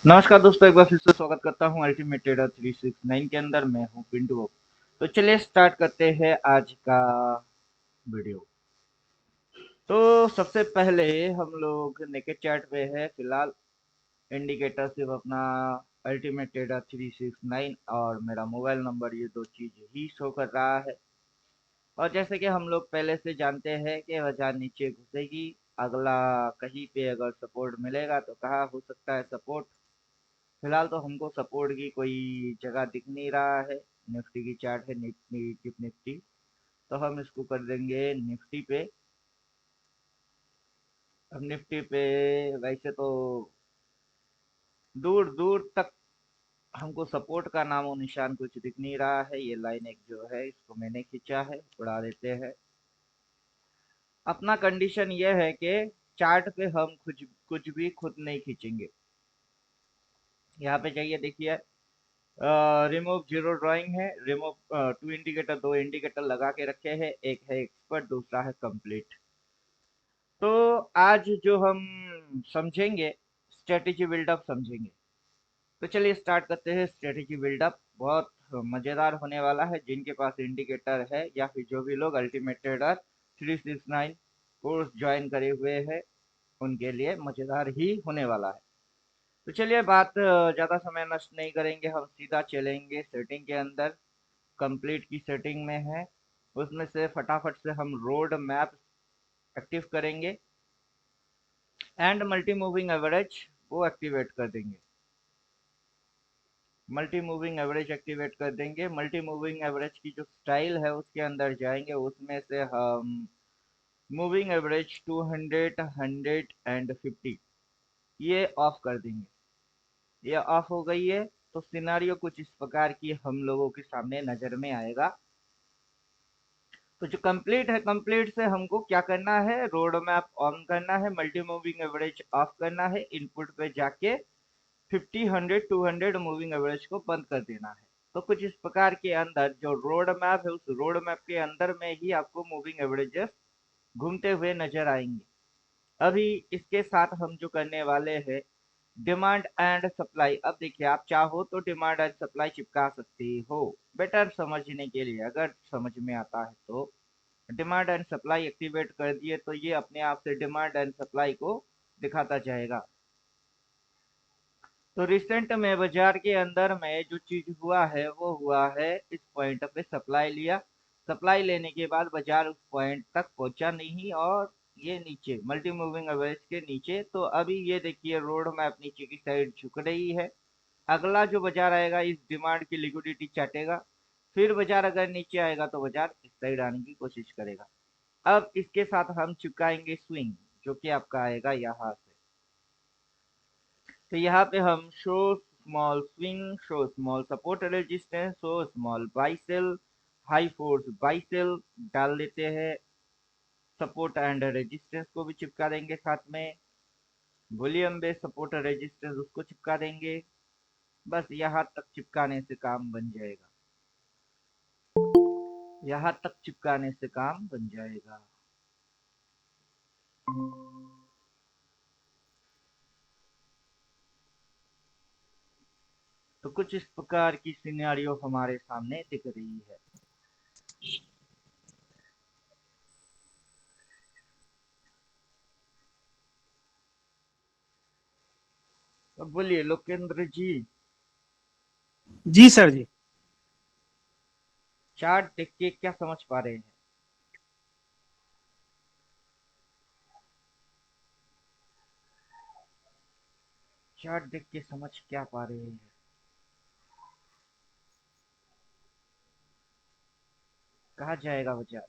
नमस्कार दोस्तों, एक बार फिर से स्वागत करता हूँ अल्टीमेट ट्रेडर 369 के अंदर। मैं हूँ पिंटू। तो चलिए स्टार्ट करते हैं आज का वीडियो। तो सबसे पहले हम लोग नेकेड चार्ट पे है फिलहाल। इंडिकेटर सिर्फ अपना अल्टीमेट ट्रेडर 369 और मेरा मोबाइल नंबर, ये दो चीज ही शो कर रहा है। और जैसे कि हम लोग पहले से जानते हैं कि बाजार नीचे घुसेगी, अगला कहीं पे अगर सपोर्ट मिलेगा तो कहाँ हो सकता है सपोर्ट। फिलहाल तो हमको सपोर्ट की कोई जगह दिख नहीं रहा है। निफ्टी की चार्ट है, निफ्टी टिप निफ्टी। तो हम इसको कर देंगे निफ्टी पे। अब निफ्टी पे वैसे तो दूर दूर तक हमको सपोर्ट का नामो निशान कुछ दिख नहीं रहा है। ये लाइन एक जो है इसको मैंने खींचा है, उड़ा देते हैं। अपना कंडीशन ये है कि चार्ट पे हम कुछ कुछ भी खुद नहीं खींचेंगे। यहाँ पे जाइए, देखिए रिमूव जीरो ड्राइंग है। रिमूव टू इंडिकेटर, दो इंडिकेटर लगा के रखे हैं। एक है एक्सपर्ट, दूसरा है कंप्लीट। तो आज जो हम समझेंगे, स्ट्रेटेजी बिल्डअप समझेंगे। तो चलिए स्टार्ट करते हैं स्ट्रेटेजी बिल्डअप। बहुत मजेदार होने वाला है। जिनके पास इंडिकेटर है या फिर जो भी लोग अल्टीमेट ट्रेडर 369 कोर्स ज्वाइन करे हुए हैं, उनके लिए मजेदार ही होने वाला है। तो चलिए बात ज्यादा समय नष्ट नहीं करेंगे, हम सीधा चलेंगे सेटिंग के अंदर। कंप्लीट की सेटिंग में है, उसमें से फटाफट से हम रोड मैप एक्टिव करेंगे एंड मल्टी मूविंग एवरेज वो एक्टिवेट कर देंगे। मल्टी मूविंग एवरेज एक्टिवेट कर देंगे। मल्टी मूविंग एवरेज की जो स्टाइल है उसके अंदर जाएंगे, उसमें से हम मूविंग एवरेज 200, 100 एंड 50 ये ऑफ कर देंगे। ये ऑफ हो गई है। तो सिनारियो कुछ इस प्रकार की हम लोगों के सामने नजर में आएगा। तो जो कंप्लीट है, कंप्लीट से हमको क्या करना है, रोड मैप ऑन करना है, मल्टी मूविंग एवरेज ऑफ करना है, इनपुट पे जाके 50, 100, 200 मूविंग एवरेज को बंद कर देना है। तो कुछ इस प्रकार के अंदर जो रोड मैप है, उस रोड मैप के अंदर में ही आपको मूविंग एवरेजेस घूमते हुए नजर आएंगे। अभी इसके साथ हम जो करने वाले हैं, डिमांड एंड सप्लाई। अब देखिए, आप चाहो तो डिमांड एंड सप्लाई चिपका सकते हो, बेटर समझने के लिए, अगर समझ में आता है तो। डिमांड एंड सप्लाई एक्टिवेट कर दिए तो ये अपने आप से डिमांड एंड सप्लाई को दिखाता जाएगा। तो रिसेंट में बाजार के अंदर में जो चीज हुआ है वो हुआ है, इस पॉइंट पे सप्लाई लिया। सप्लाई लेने के बाद बाजार उस पॉइंट तक पहुंचा नहीं और ये नीचे मल्टी मूविंग एवरेज के नीचे। तो अभी ये देखिए रोड मैप नीचे की साइड झुक रही है। अगला जो बाजार आएगा इस डिमांड की लिक्विडिटी चाटेगा। फिर बाजार अगर नीचे आएगा तो बाजार इस साइड आने की कोशिश करेगा। अब इसके साथ हम चुकाएंगे स्विंग, जो कि आपका आएगा यहाँ से। तो यहाँ पे हम show small swing, show small support resistance, show small buy sell, high force buy sell डाल देते हैं। सपोर्ट एंड रेजिस्टेंस को भी चिपका देंगे साथ में। वॉल्यूम बेस सपोर्ट रेजिस्टेंस उसको चिपका देंगे। बस यहाँ तक चिपकाने से काम बन जाएगा। यहाँ तक चिपकाने से काम बन जाएगा। तो कुछ इस प्रकार की सिनेरियो हमारे सामने दिख रही है। तो बोलिए लोकेंद्र जी, जी सर जी। चार्ट देख के क्या समझ पा रहे हैं? चार्ट देख के समझ क्या पा रहे हैं? कहाँ जाएगा बाजार?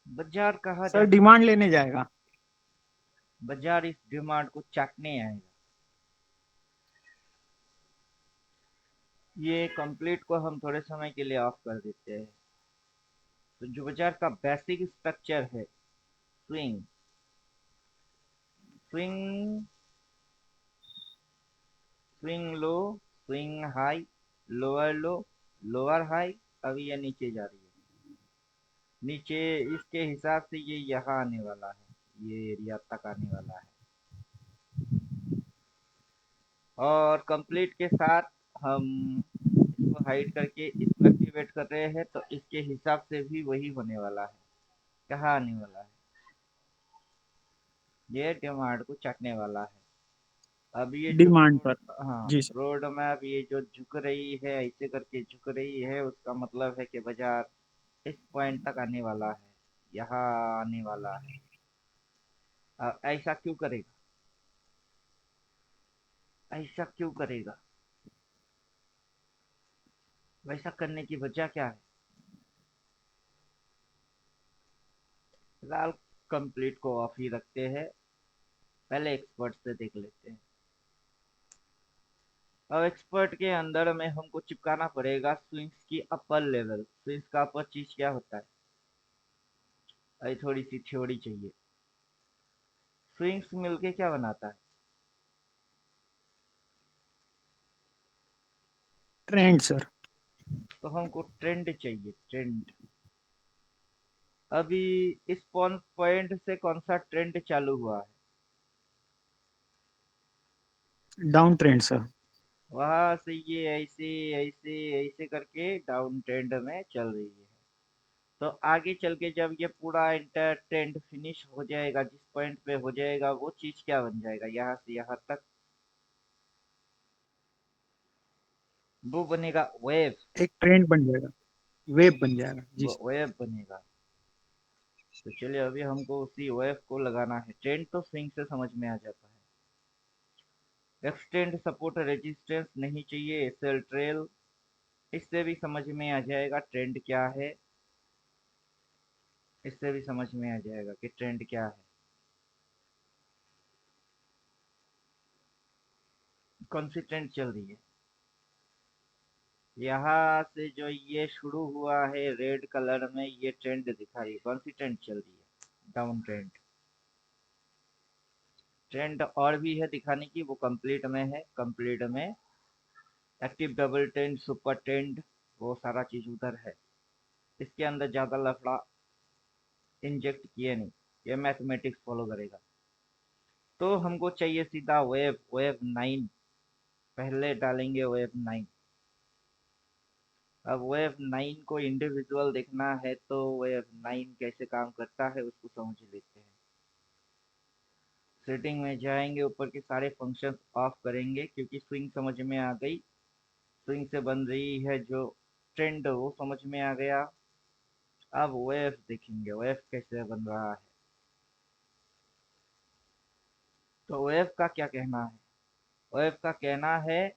बाजार कहाँ सर जा डिमांड सकता है? लेने जाएगा। बाजार इस डिमांड को चाटने आएगा। ये कंप्लीट को हम थोड़े समय के लिए ऑफ कर देते हैं। तो जो बाजार का बेसिक स्ट्रक्चर है, swing, swing, swing low, swing high, lower लो, लोअर हाई। अभी ये नीचे जा रही है। नीचे इसके हिसाब से ये यहाँ आने वाला है। ये एरिया तक आने वाला है। और कंप्लीट के साथ हम इसको हाइड करके इसको एक्टिवेट कर रहे हैं, तो इसके हिसाब से भी वही होने वाला है। कहाँ आने वाला है, ये डिमांड को चाटने वाला है। अब ये जो डिमांड रोड, पर। हाँ, जी सर। रोड मैप ये जो झुक रही है, ऐसे करके झुक रही है, उसका मतलब है कि बाजार इस पॉइंट तक आने वाला है, यहाँ आने वाला है। अब ऐसा क्यों करेगा, ऐसा क्यों करेगा, वैसा करने की वजह क्या है? फिलहाल कंप्लीट को ऑफ ही रखते हैं, पहले एक्सपर्ट से देख लेते हैं। अब एक्सपर्ट के अंदर में हमको चिपकाना पड़ेगा स्विंग्स की अपर लेवल। स्विंग्स का अपर चीज क्या होता है, अरे थोड़ी सी थ्योरी चाहिए। स्विंग्स मिलके क्या बनाता है? Trend sir. तो हमको ट्रेंड चाहिए, ट्रेंड। अभी इस पॉइंट से कौन सा ट्रेंड चालू हुआ है? Down trend sir. वहां से ये ऐसे ऐसे ऐसे करके डाउन ट्रेंड में चल रही है। तो आगे चल के जब ये पूरा इंटर ट्रेंड फिनिश हो जाएगा, जिस पॉइंट पे हो जाएगा, वो चीज क्या बन जाएगा? यहाँ से यहाँ तक वो बनेगा वेव। एक ट्रेंड बन जाएगा, वेब बन जाएगा। जी वो सर। वेव बनेगा। तो चलिए अभी हमको उसी वेव को लगाना है। ट्रेंड तो स्विंग से समझ में आ जाता है। एक्सटेंड सपोर्ट रेजिस्टेंस नहीं चाहिए, सेल ट्रेल, इससे भी समझ में आ जाएगा ट्रेंड क्या है। इससे भी समझ में आ जाएगा कि ट्रेंड क्या है। कौन सी ट्रेंड चल रही है? यहाँ से जो ये शुरू हुआ है रेड कलर में, ये ट्रेंड दिखा रही है। कौन सी ट्रेंड चल रही है? Down trend. ट्रेंड और भी है दिखाने की, वो कंप्लीट में है। कंप्लीट में active double trend, super trend, वो सारा चीज उधर है। इसके अंदर ज्यादा लफड़ा इंजेक्ट किए नहीं, ये मैथमेटिक्स फॉलो करेगा। तो हमको चाहिए सीधा वेव, वेव 9। पहले डालेंगे वेव 9। अब वेव 9 को इंडिविजुअल देखना है, तो वेव 9 कैसे काम करता है उसको समझ लेते हैं। सेटिंग में जाएंगे, ऊपर के सारे फंक्शंस ऑफ करेंगे, क्योंकि स्विंग समझ में आ गई। स्विंग से बन रही है जो ट्रेंड, वो समझ में आ गया। अब वेव देखेंगे, वेव कैसे बन रहा है। तो वेव का क्या कहना है? वेव का कहना है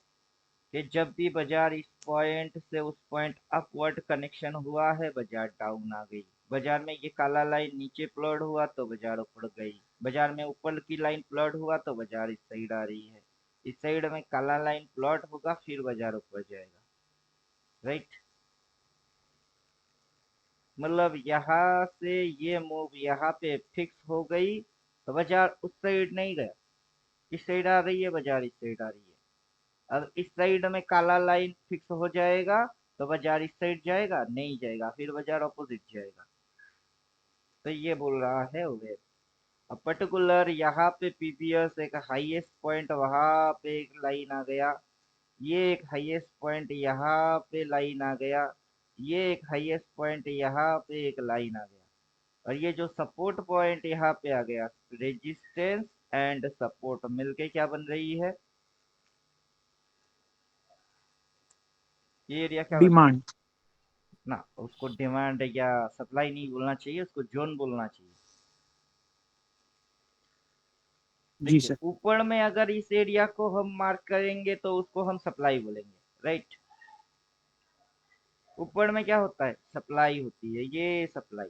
कि जब भी बाजार इस पॉइंट से उस पॉइंट अपवर्ड कनेक्शन हुआ है, बाजार डाउन आ गई। बाजार में ये काला लाइन नीचे प्लॉट हुआ तो बाजार ऊपर गई। बाजार में ऊपर की लाइन प्लॉट हुआ तो बाजार इस साइड आ रही है। इस साइड में काला लाइन प्लॉट होगा, फिर बाजार ऊपर जाएगा। राइट, मतलब यहाँ से ये मूव यहाँ पे फिक्स हो गई, तो बाजार उस साइड नहीं गया। इस साइड आ रही है बाजार, इस साइड आ रही है। अब इस साइड में काला लाइन फिक्स हो जाएगा, तो बाजार इस साइड जाएगा? नहीं जाएगा, फिर बाजार ऑपोजिट जाएगा। तो ये बोल रहा है वेव। अब पर्टिकुलर यहाँ पे पीपीएस एक हाईएस्ट पॉइंट, वहां पे एक लाइन आ गया। ये एक हाईएस्ट पॉइंट यहाँ पे लाइन आ गया। ये एक हाईएस्ट पॉइंट यहाँ पे एक लाइन आ गया। और ये जो सपोर्ट पॉइंट यहाँ पे आ गया, रेजिस्टेंस एंड सपोर्ट मिलके क्या बन रही है? ये एरिया क्या बन रहा है? डिमांड। ना, उसको डिमांड या सप्लाई नहीं बोलना चाहिए, उसको जोन बोलना चाहिए। जी देखिए सर। ऊपर में अगर इस एरिया को हम मार्क करेंगे तो उसको हम सप्लाई बोलेंगे। राइट, ऊपर में क्या होता है? सप्लाई होती है, ये सप्लाई।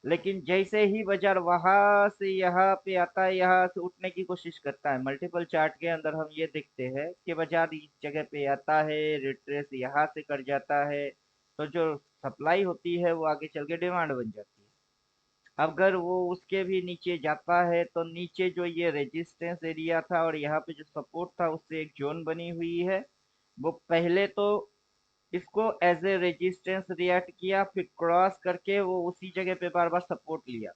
लेकिन जैसे ही बाजार वहां से यहाँ पे आता है, यहाँ से उठने की कोशिश करता है, मल्टीपल चार्ट के अंदर हम ये देखते हैं कि बाजार इस जगह पे आता है, रिट्रेस यहाँ से कर जाता है, तो जो सप्लाई होती है वो आगे चल के डिमांड बन जाती है। अगर वो उसके भी नीचे जाता है, तो नीचे जो ये रेजिस्टेंस एरिया था और यहाँ पे जो सपोर्ट था, उससे एक जोन बनी हुई है। वो पहले तो इसको एज ए रेजिस्टेंस रिएक्ट किया, फिर क्रॉस करके वो उसी जगह पे बार बार सपोर्ट लिया।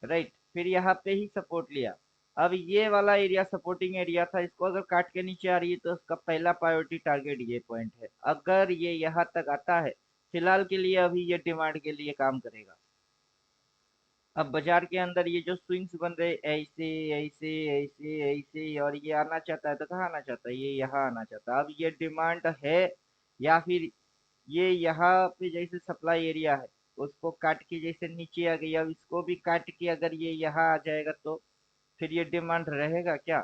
राइट, फिर यहाँ पे ही सपोर्ट लिया। अब ये वाला एरिया सपोर्टिंग एरिया था, इसको अगर काट के नीचे आ रही है तो उसका पहला प्रायोरिटी टारगेट ये पॉइंट है। अगर ये यहाँ तक आता है, फिलहाल के लिए अभी ये डिमांड के लिए काम करेगा। अब बाजार के अंदर ये जो स्विंग्स बन रहे ऐसे ऐसे ऐसे ऐसे, और ये आना चाहता है तो कहाँ आना चाहता है, ये यहाँ आना चाहता है। अब ये डिमांड है या फिर ये यहाँ पे जैसे सप्लाई एरिया है उसको काट के जैसे नीचे आ गई, अब इसको भी काट के अगर ये यहाँ आ जाएगा तो फिर ये डिमांड रहेगा क्या?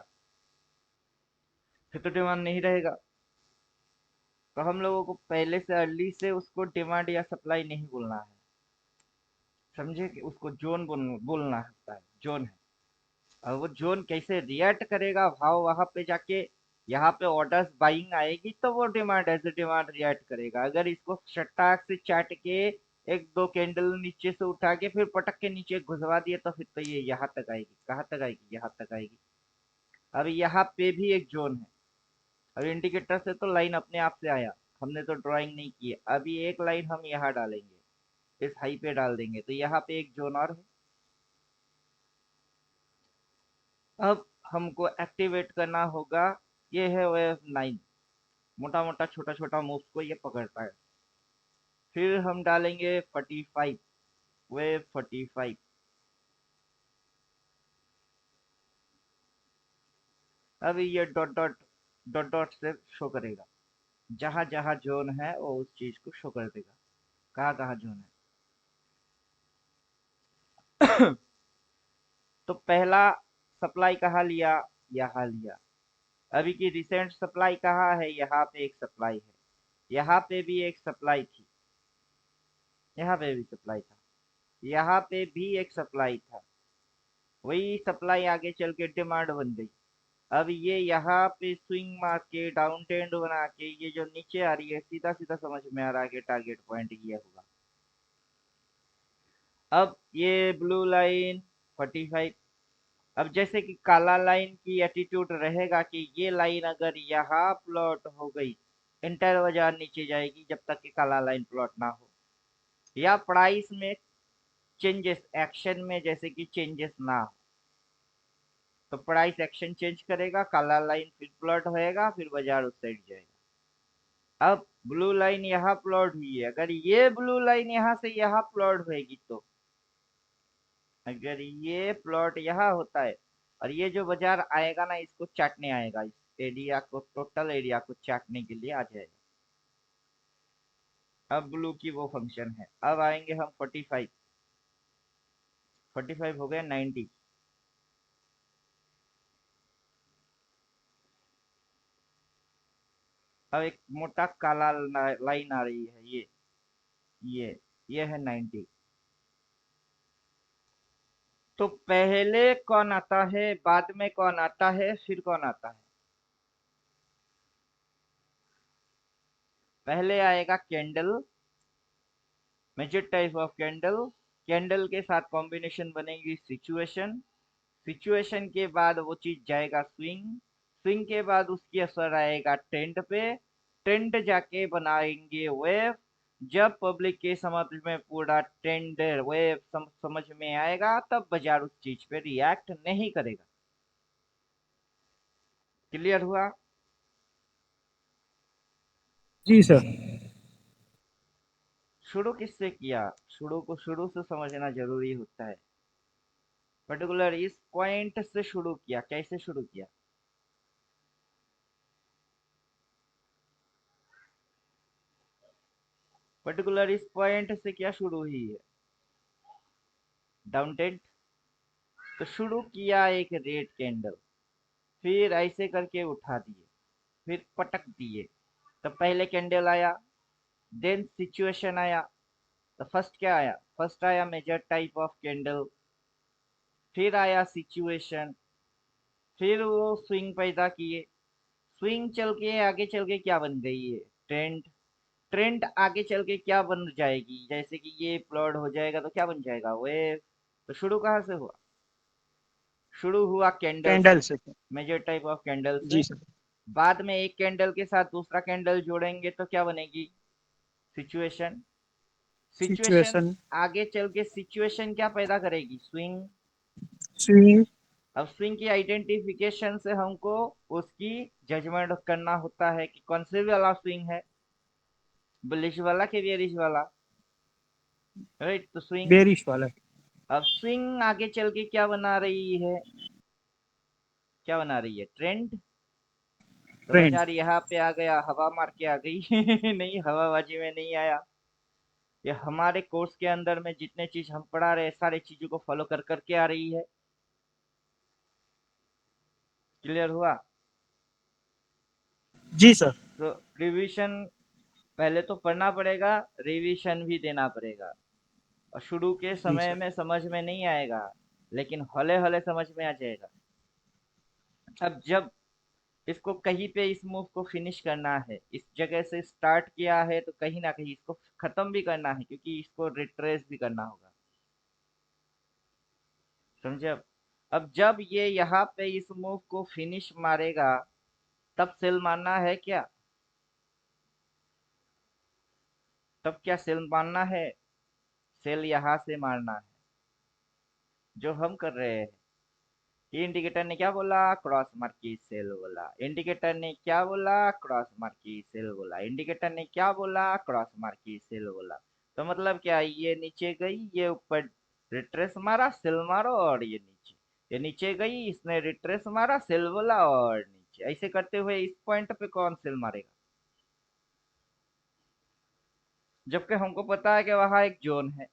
फिर तो डिमांड नहीं रहेगा। तो हम लोगों को पहले से अर्ली से उसको डिमांड या सप्लाई नहीं बोलना है, समझे? कि उसको जोन बोलना होता है, जोन है। और वो जोन कैसे रिएक्ट करेगा भाव वहां पे जाके, यहाँ पे ऑर्डर्स बाइंग आएगी तो वो demand as a demand react करेगा। अगर इसको चटाक से चाट के एक दो कैंडल नीचे से उठा के फिर पटक के नीचे घुसवा दिए तो फिर तो ये यहाँ तक आएगी, कहाँ तक आएगी, यहाँ तक आएगी। अब यहाँ पे भी एक जोन है। अब इंडिकेटर से तो लाइन अपने आप से आया, हमने तो ड्राइंग नहीं की है। अभी एक लाइन हम यहाँ डालेंगे, इस हाई पे डाल देंगे तो यहाँ पे एक जोन और है। अब हमको एक्टिवेट करना होगा, ये है वेव 9। मोटा मोटा छोटा छोटा मूव्स को ये पकड़ता है। फिर हम डालेंगे 45, वेव 45। अब ये डॉट डॉट डॉट डॉट से शो करेगा, जहां जहां जोन है वो उस चीज को शो कर देगा, कहाँ कहाँ जोन है। तो पहला सप्लाई कहाँ लिया, यहाँ लिया। अभी की रिसेंट सप्लाई कहाँ है, यहाँ पे एक सप्लाई है, यहाँ पे भी एक सप्लाई थी, यहाँ पे भी सप्लाई था, यहाँ पे भी एक सप्लाई था। वही सप्लाई आगे चल के डिमांड बन गई। अब ये यहाँ पे स्विंग मार के डाउन ट्रेंड बना के ये जो नीचे आ रही है, सीधा सीधा समझ में आ रहा है कि टारगेट पॉइंट ये होगा। अब ये ब्लू लाइन 45। अब जैसे कि काला लाइन की एटीट्यूड रहेगा कि ये लाइन अगर यहाँ प्लॉट हो गई, इंटर बाजार नीचे जाएगी जब तक कि काला लाइन प्लॉट ना हो, या प्राइस में चेंजेस एक्शन में जैसे कि चेंजेस ना हो, तो प्राइस एक्शन चेंज करेगा, काला लाइन फिर प्लॉट होएगा, फिर बाजार उस साइड जाएगा। अब ब्लू लाइन यहाँ प्लॉट हुई है, अगर ये ब्लू लाइन यहाँ से यहाँ प्लॉट होएगी तो, अगर ये प्लॉट यहाँ होता है और ये जो बाजार आएगा ना इसको चाटने आएगा, इस एरिया को, टोटल एरिया को चाटने के लिए आ जाएगा। अब ब्लू की वो फंक्शन है। अब आएंगे हम 45, 45 हो गया 90। अब एक मोटा काला लाइन आ रही है, ये ये है 90। तो पहले कौन आता है, बाद में कौन आता है, फिर कौन आता है? पहले आएगा candle, major type of candle. Candle के साथ कॉम्बिनेशन बनेगी सिचुएशन। सिचुएशन के बाद वो चीज जाएगा स्विंग। स्विंग के बाद उसकी असर आएगा ट्रेंड पे। ट्रेंड जाके बनाएंगे वेव। जब पब्लिक के समझ में पूरा ट्रेंड वेव समझ में आएगा तब बाजार उस चीज पे रिएक्ट नहीं करेगा। क्लियर हुआ? जी सर। शुरू किससे किया? शुरू को शुरू से समझना जरूरी होता है। पर्टिकुलर इस पॉइंट से शुरू किया, कैसे शुरू किया? पर्टिकुलर इस पॉइंट से क्या शुरू हुई है, डाउन ट्रेंड। तो शुरू किया एक रेड कैंडल, फिर ऐसे करके उठा दिए, फिर पटक दिए। तो पहले कैंडल आया, देन सिचुएशन आया। तो फर्स्ट क्या आया, फर्स्ट आया मेजर टाइप ऑफ कैंडल, फिर आया सिचुएशन, फिर वो स्विंग पैदा किए। स्विंग चल के आगे चल के क्या बन गई है, ट्रेंड। ट्रेंड आगे चल के क्या बन जाएगी, जैसे कि ये प्लॉट हो जाएगा तो क्या बन जाएगा, वेव। तो शुरू कहाँ से हुआ, शुरू हुआ कैंडल कैंडल से, से sir. Major type of candle जी से। सर। बाद में एक कैंडल के साथ दूसरा कैंडल जोड़ेंगे तो क्या बनेगी, सिचुएशन। Situation situation. आगे चल के सिचुएशन क्या पैदा करेगी, स्विंग। स्विंग। अब स्विंग की आइडेंटिफिकेशन से हमको उसकी जजमेंट करना होता है कि कौन से वाला स्विंग है, बुलिश वाला कि बेरिश वाला। राइट, तो स्विंग। बेरिश वाला। अब स्विंग आगे चल के क्या बना रही है, क्या बना रही है, ट्रेंड। तो ट्रेंड। बाजार यहाँ पे आ गया, हवा मार के आ गई नहीं, हवाबाजी में नहीं आया। ये हमारे कोर्स के अंदर में जितने चीज हम पढ़ा रहे हैं सारे चीजों को फॉलो कर करके आ रही है। क्लियर हुआ। जी सर। तो रिवीजन पहले तो पढ़ना पड़ेगा, रिवीजन भी देना पड़ेगा। और शुरू के जी समय सर। में समझ में नहीं आएगा, लेकिन हौले हौले समझ में आ जाएगा। अब जब इसको कहीं पे इस मूव को फिनिश करना है, इस जगह से स्टार्ट किया है तो कहीं ना कहीं इसको खत्म भी करना है, क्योंकि इसको रिट्रेस भी करना होगा। समझे। अब जब ये यहाँ पे इस मूव को फिनिश मारेगा, तब सेल मारना है क्या, तब क्या सेल मारना है, सेल यहाँ से मारना है, जो हम कर रहे हैं। ये इंडिकेटर ने क्या बोला, क्रॉस मार्की सेल बोला। इंडिकेटर ने क्या बोला, क्रॉस मार्की सेल बोला। इंडिकेटर ने क्या बोला, क्रॉस मार्की सेल बोला। तो मतलब क्या, ये नीचे गई, ये ऊपर रिट्रेस मारा, सेल मारो, और ये नीचे गई, इसने रिट्रेस मारा, सेल बोला, और नीचे। ऐसे करते हुए इस पॉइंट पे कौन सेल मारेगा, जबकि हमको पता है कि वहां एक जोन है।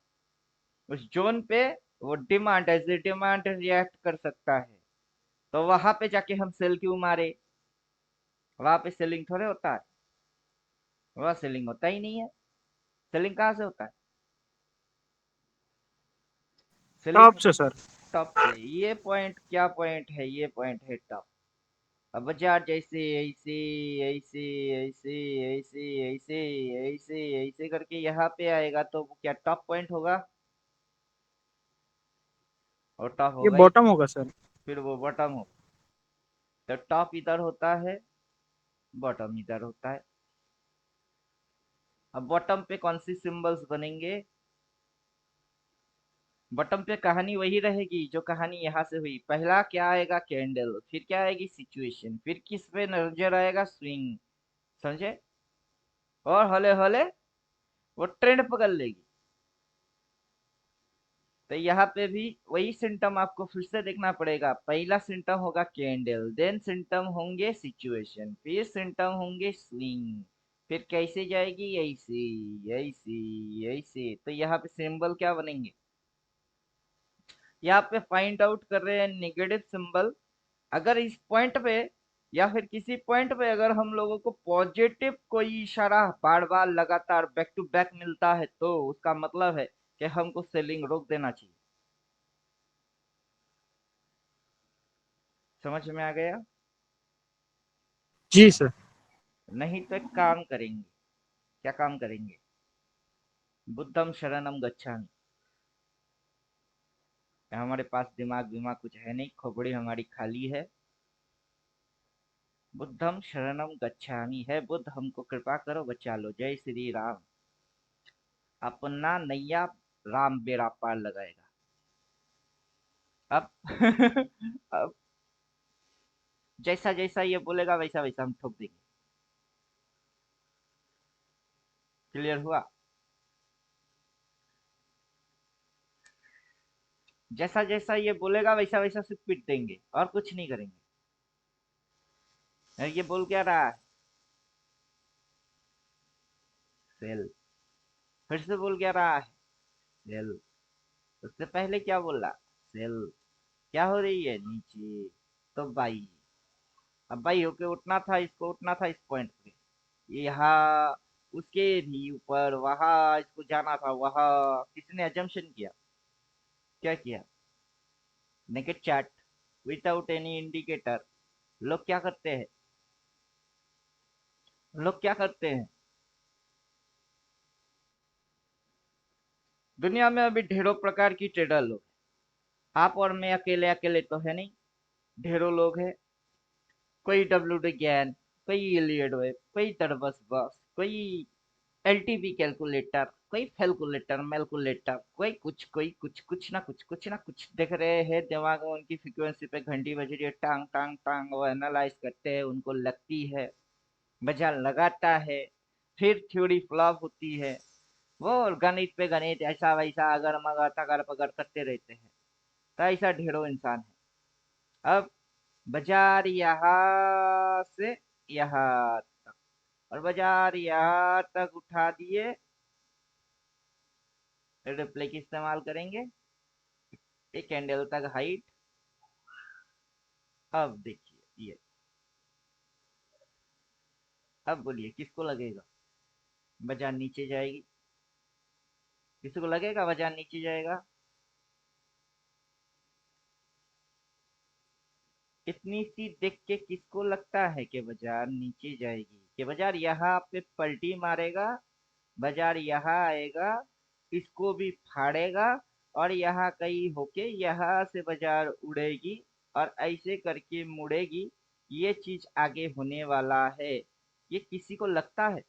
उस जोन पे वो demand, as a demand react कर सकता है। तो वहां पे जाके हम सेल क्यों मारे, वहां पे सेलिंग थोड़े होता है, वहां सेलिंग होता ही नहीं है। सेलिंग कहाँ से होता है, सेलिंग टॉप से सर। टॉप से। ये पॉइंट क्या पॉइंट है, ये पॉइंट है टॉप। अब बाजार जैसे ऐसे ऐसे ऐसे ऐसे ऐसे ऐसे ऐसे करके यहाँ पे आएगा, तो वो क्या टॉप पॉइंट होगा, और टॉप ये होगा ही, बॉटम होगा सर। फिर वो बॉटम होगा। तो टॉप इधर होता है, बॉटम इधर होता है। अब बॉटम पे कौन सी सिंबल्स बनेंगे, बॉटम पे कहानी वही रहेगी जो कहानी यहाँ से हुई। पहला क्या आएगा, कैंडल, फिर क्या आएगी, सिचुएशन, फिर किस पे नजर आएगा, स्विंग। समझे। और हौले हौले वो ट्रेंड पकड़ लेगी। तो यहाँ पे भी वही सिम्टम आपको फिर से देखना पड़ेगा। पहला सिम्टम होगा कैंडल, देन सिम्टम होंगे सिचुएशन, फिर सिम्टम होंगे स्विंग। फिर कैसे जाएगी, ऐसे ऐसे ऐसे। तो यहाँ पे सिंबल क्या बनेंगे, यहाँ पे फाइंड आउट कर रहे हैं नेगेटिव सिंबल। अगर इस पॉइंट पे या फिर किसी पॉइंट पे अगर हम लोगों को पॉजिटिव कोई इशारा बार बार लगातार बैक टू बैक मिलता है, तो उसका मतलब है कि हमको सेलिंग रोक देना चाहिए। समझ में आ गया। जी सर। नहीं तो एक काम करेंगे, क्या काम करेंगे, बुद्धम शरणम गच्छामि। हमारे पास दिमाग विमाग कुछ है नहीं, खोपड़ी हमारी खाली है। बुद्धम शरणम गच्छामि है, बुद्ध हमको कृपा करो, बचा लो, जय श्री राम। अपना नैया राम बेड़ा पार लगाएगा। अब अब जैसा जैसा ये बोलेगा वैसा वैसा हम ठोक देंगे। क्लियर हुआ। जैसा जैसा ये बोलेगा वैसा वैसा सिर्फ पीट देंगे और कुछ नहीं करेंगे। ये बोल क्या रहा है, सेल। फिर से बोल क्या रहा है, सेल। उससे पहले क्या बोला, सेल। क्या हो रही है, नीचे। तो बाई। अब बाई होके उठना था, इसको उठना था इस पॉइंट पे, यहाँ उसके भी ऊपर, वहां इसको जाना था, वहां किसने अजम्पशन किया, क्या किया, naked chart without any indicator. लोग क्या करते हैं, लोग क्या करते हैं, दुनिया में अभी ढेरों प्रकार की ट्रेडर लोग। आप और मैं अकेले अकेले तो है नहीं, ढेरों लोग हैं। कोई डब्ल्यू डी ज्ञान, कोई इलियड वेब, कोई तरबस बस, कोई एलटीवी कैलकुलेटर, कोई कैलकुलेटर मैलकुलेटर कोई कुछ ना कुछ ना कुछ देख रहे हैं, दिमाग में उनकी फ्रीक्वेंसी पे घंटी बज रही है, टांग टांग टांग, वो एनालाइज करते हैं, उनको लगती है, बाजार लगाता है, फिर थ्योरी फ्लॉप होती है, वो गणित पे गणित ऐसा वैसा अगर मगर तगर पगर करते रहते हैं। तो ऐसा ढेरों इंसान है। अब बाजार यहाँ से यहाँ तक, और बाजार यहाँ तक उठा दिए, रिप्ले की इस्तेमाल करेंगे, एक कैंडल तक हाइट। अब देखिए ये, अब बोलिए किसको लगेगा बाजार नीचे जाएगी? किसी को लगेगा बाजार नीचे जाएगा? इतनी सी देख के किसको लगता है कि बाजार नीचे जाएगी? कि बाजार यहाँ पे पलटी मारेगा, बाजार यहाँ आएगा, इसको भी फाड़ेगा, और यहाँ कहीं होके यहाँ से बाजार उड़ेगी, और ऐसे करके मुड़ेगी। ये चीज आगे होने वाला है, ये किसी को लगता है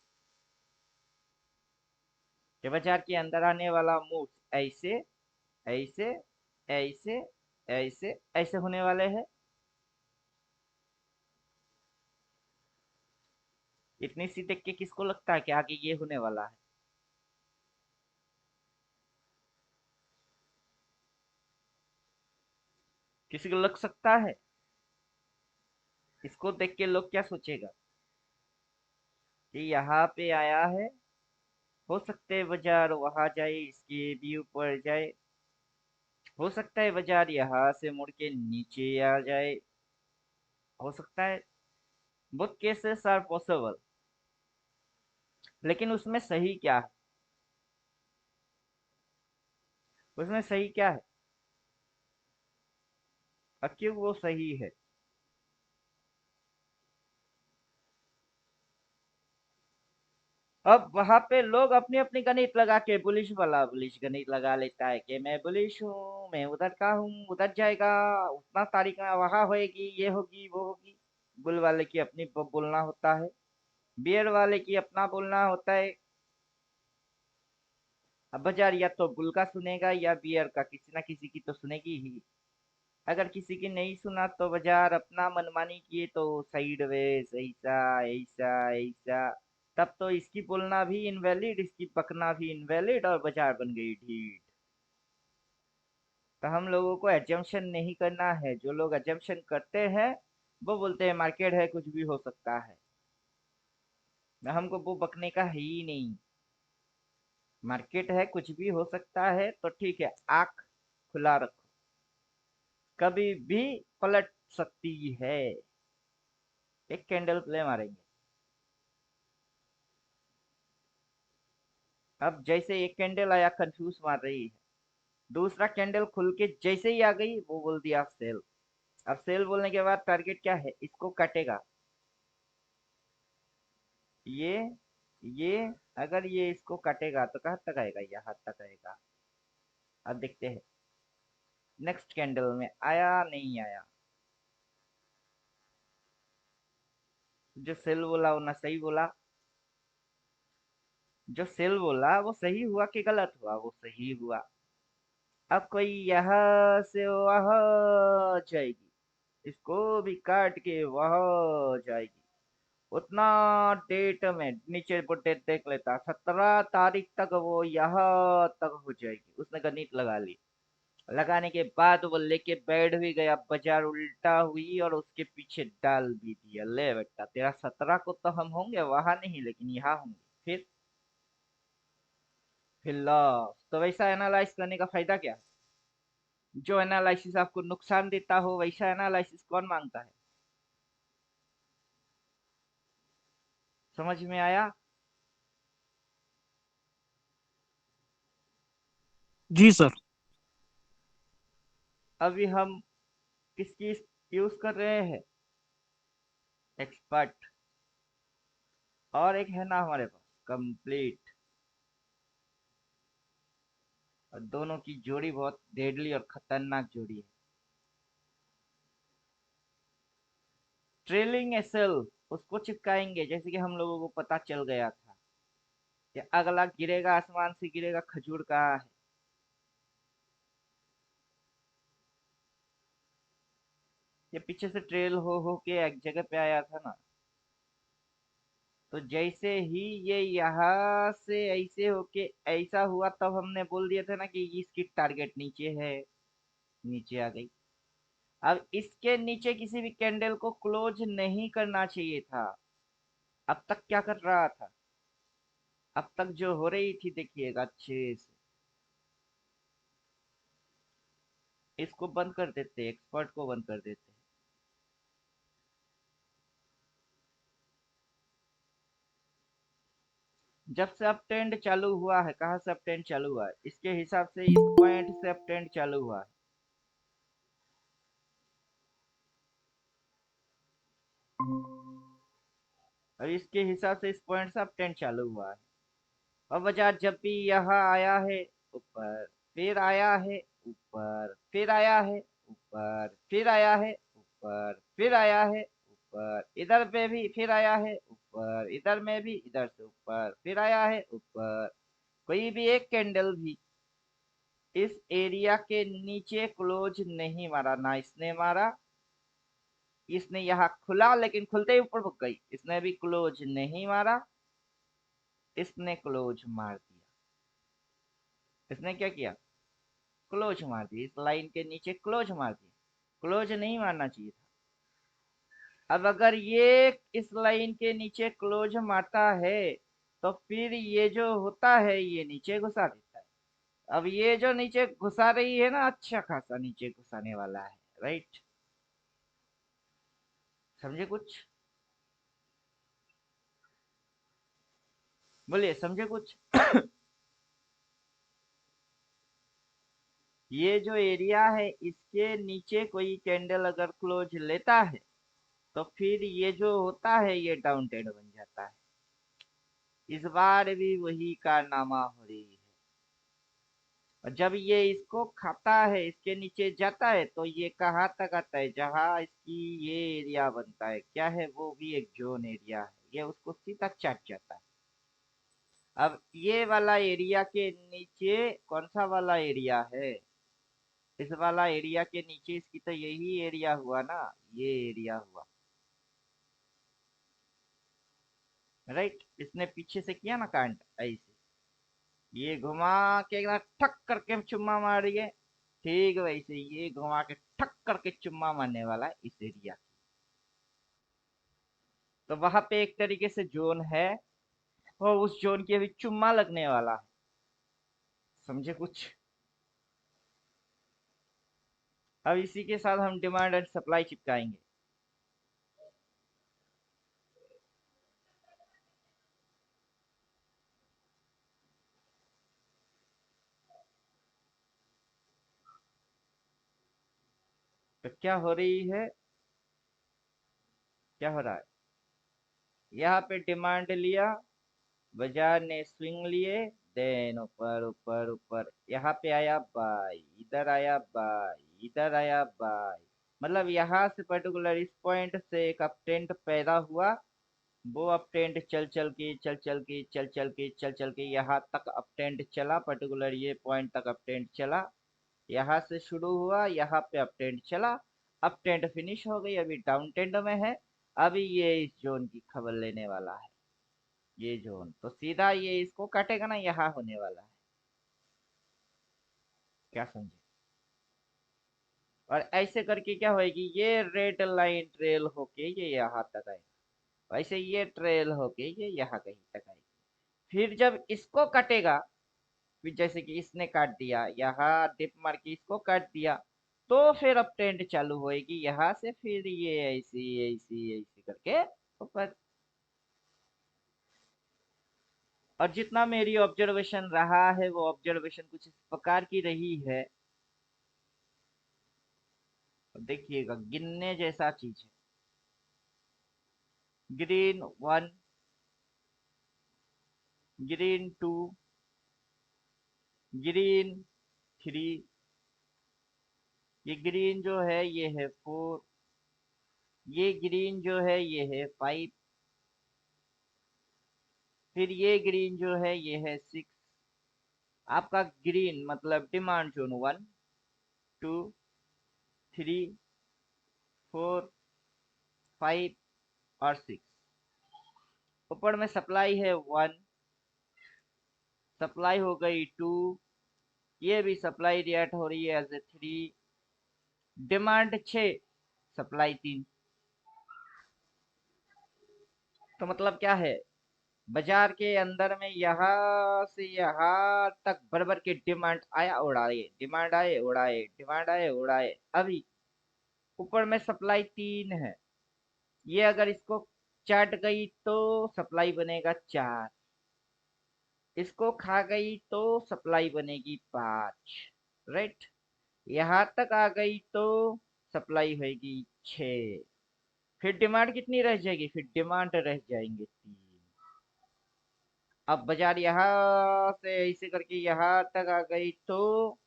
कि बाजार के अंदर आने वाला मूव ऐसे ऐसे ऐसे ऐसे ऐसे होने वाले हैं? इतनी सी देख के किसको लगता है कि आगे ये होने वाला है? किसी को लग सकता है? इसको देख के लोग क्या सोचेगा कि यहाँ पे आया है, हो सकता है बाजार वहां जाए, इसके भी ऊपर जाए, हो सकता है बाजार यहाँ से मुड़ के नीचे आ जाए, हो सकता है। बोथ केसेस आर पॉसिबल, लेकिन उसमें सही क्या है? उसमें सही क्या है और क्यों वो सही है? अब वहां पे लोग अपनी अपनी गणित लगा के, बुलिश वाला बुलिश गणित लगा लेता है कि मैं बुलिश हूँ, मैं उधर का हूँ, उधर जाएगा, उतना तारीख में वहां होएगी, ये होगी वो होगी। बुल वाले की अपनी बोलना होता है, बियर वाले की अपना बोलना होता है। अब बाजार या तो बुल का सुनेगा या बियर का, किसी ना किसी की तो सुनेगी ही। अगर किसी की नहीं सुना तो बाजार अपना मनमानी किए तो साइडवेज ऐसा ऐसा ऐसा, तब तो इसकी बोलना भी इनवैलिड, इसकी पकना भी इनवैलिड, और बाजार बन गई ढीठ। तो हम लोगों को एजम्पशन नहीं करना है। जो लोग एजम्पशन करते हैं वो बोलते हैं मार्केट है, कुछ भी हो सकता है। हमको वो बकने का है ही नहीं। मार्केट है, कुछ भी हो सकता है तो ठीक है, आंख खुला रखो, कभी भी पलट सकती है। एक कैंडल प्ले मारेंगे। अब जैसे एक कैंडल आया कंफ्यूज मार रही है, दूसरा कैंडल खुल के जैसे ही आ गई वो बोल दिया सेल। अब सेल बोलने के बाद टारगेट क्या है? इसको काटेगा। ये ये अगर ये इसको काटेगा तो कहाँ तक आएगा? यहाँ तक आएगा। अब देखते हैं नेक्स्ट कैंडल में आया नहीं आया। जो सेल बोला वो ना सही बोला, जो सेल बोला वो सही हुआ कि गलत हुआ? वो सही हुआ। अब कोई यहाँ से वहां जाएगी, इसको भी काट के वहां जाएगी। उतना डेट में नीचे पर डेट देख लेता, 17 तारीख तक वो यहाँ तक हो जाएगी। उसने गणित लगा ली, लगाने के बाद वो लेके बैठ भी गया, बाजार उल्टा हुई और उसके पीछे डाल भी दिया। ले बेटा, तेरा 17 को तो हम होंगे वहां नहीं, लेकिन यहाँ होंगे। फिर लॉस। तो वैसा एनालाइज करने का फायदा क्या है? जो एनालिसिस आपको नुकसान देता हो वैसा एनालिसिस कौन मांगता है? समझ में आया? जी सर। अभी हम किसकी यूज कर रहे हैं? एक्सपर्ट। और एक है ना हमारे पास कंप्लीट। और दोनों की जोड़ी बहुत डेडली और खतरनाक जोड़ी है। ट्रेलिंग एसएल, उसको चिपकाएंगे जैसे कि हम लोगों को पता चल गया था। ये अगला गिरेगा, आसमान से गिरेगा, खजूर का है। ये पीछे से ट्रेल हो के एक जगह पे आया था ना, तो जैसे ही ये यहाँ से ऐसे होके ऐसा हुआ, तब हमने बोल दिया था ना कि इसकी टारगेट नीचे है, नीचे आ गई। अब इसके नीचे किसी भी कैंडल को क्लोज नहीं करना चाहिए था। अब तक क्या कर रहा था, अब तक जो हो रही थी देखिएगा अच्छे से। इसको बंद कर देते, एक्सपर्ट को बंद कर देते। जब से अप ट्रेंड चालू हुआ है, कहाँ से अप ट्रेंड चालू हुआ है, इसके हिसाब से इस पॉइंट से अप ट्रेंड चालू हुआ है। और इसके हिसाब से इस पॉइंट से अप ट्रेंड चालू हुआ है। और बाजार जब भी यहाँ आया है ऊपर, फिर आया है ऊपर, फिर आया है ऊपर, फिर आया है ऊपर, फिर आया है ऊपर, इधर पे भी फिर आया है ऊपर, इधर में भी इधर से ऊपर, फिर आया है ऊपर। कोई भी एक कैंडल भी इस एरिया के नीचे क्लोज नहीं मारा, ना इसने मारा। इसने यहाँ खुला लेकिन खुलते ही ऊपर भुग गई, इसने भी क्लोज नहीं मारा, इसने क्लोज मार दिया। इसने क्या किया, क्लोज मार दिया, इस लाइन के नीचे क्लोज मार दिया। क्लोज नहीं मारना चाहिए था। अब अगर ये इस लाइन के नीचे क्लोज मारता है, तो फिर ये जो होता है ये नीचे घुसा देता है। अब ये जो नीचे घुसा रही है ना, अच्छा खासा नीचे घुसाने वाला है। राइट, समझे कुछ, बोलिए समझे कुछ। ये जो एरिया है, इसके नीचे कोई कैंडल अगर क्लोज लेता है, तो फिर ये जो होता है ये डाउन ट्रेंड बन जाता है। इस बार भी वही कारनामा हो रही है। और जब ये इसको खाता है, इसके नीचे जाता है, तो ये कहाँ तक आता है, जहाँ इसकी ये एरिया बनता है, क्या है वो भी एक जोन एरिया है, ये उसको सीधा चाट जाता है। अब ये वाला एरिया के नीचे कौन सा वाला एरिया है, इस वाला एरिया के नीचे इसकी तो यही एरिया हुआ ना, ये एरिया हुआ। राइट, इसने पीछे से किया ना कांड ऐसे, ये घुमा के ना ठक करके चुम्मा मार दिए। ठीक वैसे ये घुमा के ठक करके चुम्मा मारने वाला है इस एरिया। तो वहां पे एक तरीके से जोन है, और उस जोन की अभी चुम्मा लगने वाला है। समझे कुछ। अब इसी के साथ हम डिमांड एंड सप्लाई चिपकाएंगे। तो क्या हो रही है, क्या हो रहा है, यहाँ पे डिमांड लिया, बाजार ने स्विंग लिए, देन ऊपर ऊपर ऊपर, यहाँ पे आया बाय, इधर आया बाय, इधर आया बाय। मतलब यहाँ से पर्टिकुलर इस पॉइंट से एक अपट्रेंड पैदा हुआ। वो अपट्रेंड चल चल के चल चल के चल चल के चल चल के यहाँ तक अपट्रेंड चला, पर्टिकुलर ये पॉइंट तक अपट्रेंड चला। यहाँ से शुरू हुआ, यहाँ पे अपट्रेंड चला, अपट्रेंड फिनिश हो गई, अभी डाउन ट्रेंड में है। अभी ये इस जोन की खबर लेने वाला है। ये जोन तो सीधा ये इसको काटेगा ना, यहाँ होने वाला है। क्या समझे। और ऐसे करके क्या होएगी, ये रेड लाइन ट्रेल होके ये यहाँ तक आएगा, वैसे ये ट्रेल होके ये यहाँ कहीं तक आएगी। फिर जब इसको काटेगा, फिर जैसे कि इसने काट दिया, यहाँ डिप मार के इसको काट दिया, तो फिर अब ट्रेंड चालू होएगी यहाँ से, फिर ये ऐसी ऐसी ऐसी करके ऊपर। और जितना मेरी ऑब्जर्वेशन रहा है, वो ऑब्जर्वेशन कुछ इस प्रकार की रही है। देखिएगा, गिनने जैसा चीज है। Green one, green two, green three, ये ग्रीन जो है ये है फोर, ये ग्रीन जो है ये है फाइव, फिर ये ग्रीन जो है ये है 6। आपका ग्रीन मतलब डिमांड जोन 1 2 3 4 5 और 6। ऊपर में सप्लाई है 1, सप्लाई हो गई 2, ये भी सप्लाई रिएक्ट हो रही है एज ए 3, डिमांड 6, सप्लाई 3। तो मतलब क्या है, बाजार के अंदर में यहाँ से यहाँ तक बराबर के डिमांड आया उड़ाए, डिमांड आए उड़ाए, डिमांड आए उड़ाए। अभी ऊपर में सप्लाई 3 है, ये अगर इसको चाट गई तो सप्लाई बनेगा 4, इसको खा गई तो सप्लाई बनेगी 5, राइट। यहाँ तक आ गई तो सप्लाई होगी 6, फिर डिमांड कितनी रह जाएगी, फिर डिमांड रह जाएंगे 3। अब बाजार यहाँ से ऐसे करके यहाँ तक आ गई तो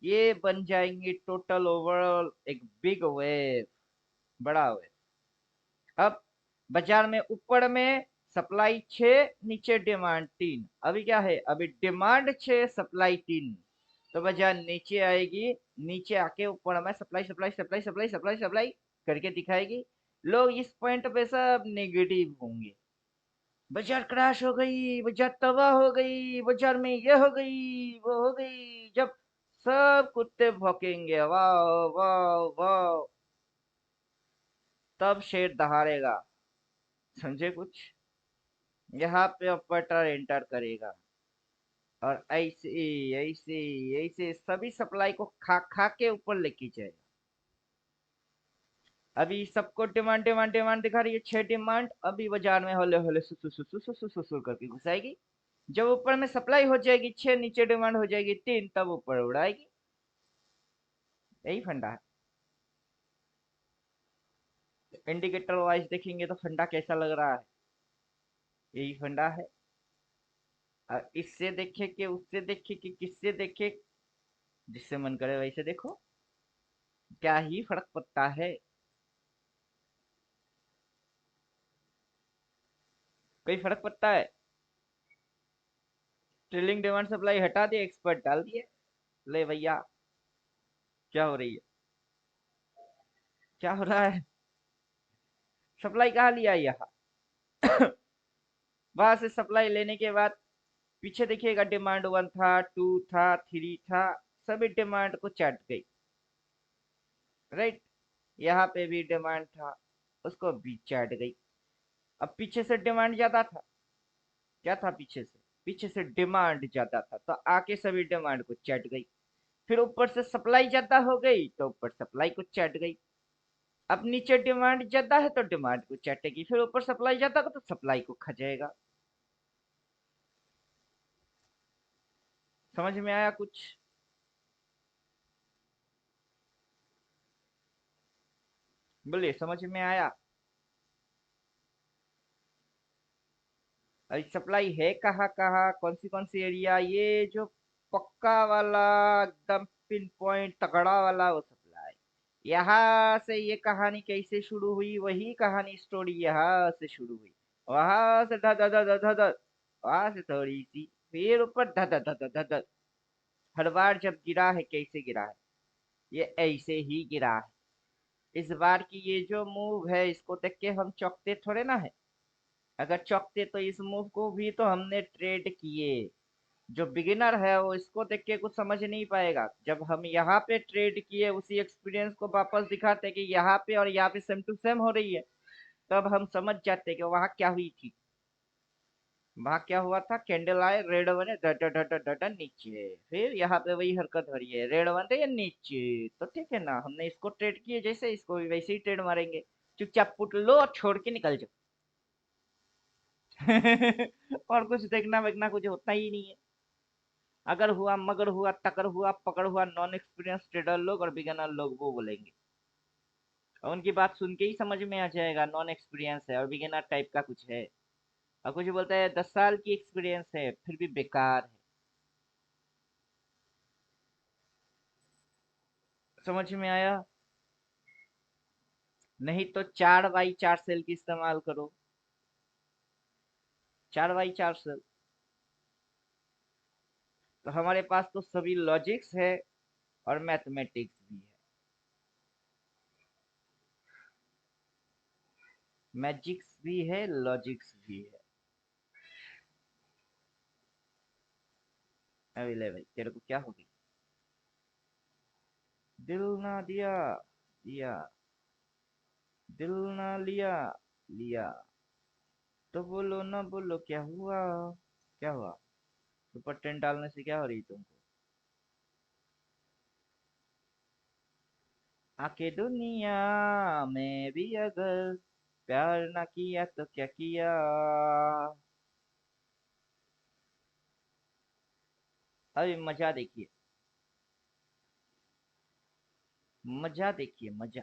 ये बन जाएंगे टोटल ओवरऑल एक बिग वेव, बड़ा वेव। अब बाजार में ऊपर में सप्लाई 6, नीचे डिमांड 3। अभी क्या है, अभी डिमांड 6 सप्लाई 3, तो बाजार नीचे आएगी, नीचे आके ऊपर में supply supply supply supply supply supply करके दिखाएगी। लोग इस पॉइंट पे सब नेगेटिव होंगे, बाजार क्रैश हो गई, बाजार तबाह हो गई, बाजार में ये हो गई वो हो गई। जब सब कुत्ते भौंकेंगे वाह वाह वाह, तब शेर दहाड़ेगा। समझे कुछ, यहाँ पे ऑपरेटर एंटर करेगा और ऐसे ऐसे ऐसे सभी सप्लाई को खा खा के ऊपर लेके जाएगा। अभी सबको डिमांड डिमांड डिमांड दिखा रही है, 6 डिमांड अभी बाजार में हौले हौले सुसु सुसु सुसु सुसु करके घुसाएगी। जब ऊपर में सप्लाई हो जाएगी 6, नीचे डिमांड हो जाएगी 3, तब ऊपर उड़ाएगी। यही फंडा है। इंडिकेटर वाइज देखेंगे तो फंडा कैसा लग रहा है, यही फंडा है। और इससे देखे कि उससे देखे कि किससे देखे, जिससे मन करे वैसे देखो, क्या ही फर्क पड़ता है। कोई फर्क पड़ता है, ट्रिलिंग डिमांड सप्लाई हटा दिए, एक्सपर्ट डाल दिए, ले भैया क्या हो रही है, क्या हो रहा है। सप्लाई कहाँ लिया यहाँ, वहां से सप्लाई लेने के बाद पीछे देखिएगा, डिमांड 1 था, 2 था, 3 था, सभी डिमांड को चाट गई, राइट। यहाँ पे भी डिमांड था, उसको भी चाट गई। अब पीछे से डिमांड ज्यादा था, क्या था पीछे से, पीछे से डिमांड ज्यादा था तो आके सभी डिमांड को चाट गई। फिर ऊपर से सप्लाई ज्यादा हो गई तो ऊपर सप्लाई को चाट गई। अब नीचे डिमांड ज्यादा है तो डिमांड को चाटेगी, फिर ऊपर सप्लाई ज्यादा हो तो सप्लाई को खा जाएगा। समझ में आया कुछ, बोलिए समझ में आया। अभी सप्लाई है कहाँ कहाँ, कौन सी एरिया, ये जो पक्का वाला एकदम पिन पॉइंट तगड़ा वाला वो सप्लाई। यहाँ से ये कहानी कैसे शुरू हुई, वही कहानी स्टोरी यहाँ से शुरू हुई, वहां से ध ध ध ध ध ध, वहां से थोड़ी सी, फिर ऊपर ध ध ध ध ध ध। हर बार जब गिरा है कैसे गिरा है, ये ऐसे ही गिरा है। इस बार की ये जो मूव है इसको देख के हम चौंकते थोड़े ना है, अगर चौंकते तो इस मूव को भी तो हमने ट्रेड किए। जो बिगिनर है वो इसको देख के कुछ समझ नहीं पाएगा, जब हम यहाँ पे ट्रेड किए उसी एक्सपीरियंस को वापस दिखाते कि यहाँ पे और यहाँ पे सेम टू सेम हो रही है, तब हम समझ जाते कि वहां क्या हुई थी। वहां क्या हुआ था, कैंडल आए, रेड बने, डट डट डट डट नीचे, फिर यहाँ पे वही हरकत हो रही है, रेड बन रही है नीचे। तो ठीक है ना, हमने इसको ट्रेड किए जैसे, इसको भी वैसे ही ट्रेड मारेंगे। चुपचाप पुट लो और छोड़ के निकल जाओ। और कुछ देखना वेखना कुछ होता ही नहीं है। अगर हुआ मगर हुआ टकर हुआ पकड़ हुआ, नॉन एक्सपीरियंस ट्रेडर लोग और बिगिनर लोग वो बोलेंगे, और उनकी बात सुन के ही समझ में आ जाएगा नॉन एक्सपीरियंस है और बिगिनर टाइप का कुछ है। और कुछ बोलता है 10 साल की एक्सपीरियंस है फिर भी बेकार है। समझ में आया, नहीं तो 4x4 सेल की इस्तेमाल करो, 4x4 सेल। तो हमारे पास तो सभी लॉजिक्स है और मैथमेटिक्स भी है। मैजिक्स भी है, लॉजिक्स भी है। अवेलेबल। तेरे को क्या हो गई? दिल ना दिया, दिया। दिल ना लिया, लिया। तो बोलो ना बोलो, क्या हुआ? क्या हुआ? सुपर टेन डालने से क्या हो रही तुमको? आके दुनिया में भी अगर प्यार ना किया तो क्या किया? अभी मजा देखिए, मजा देखिए, मजा।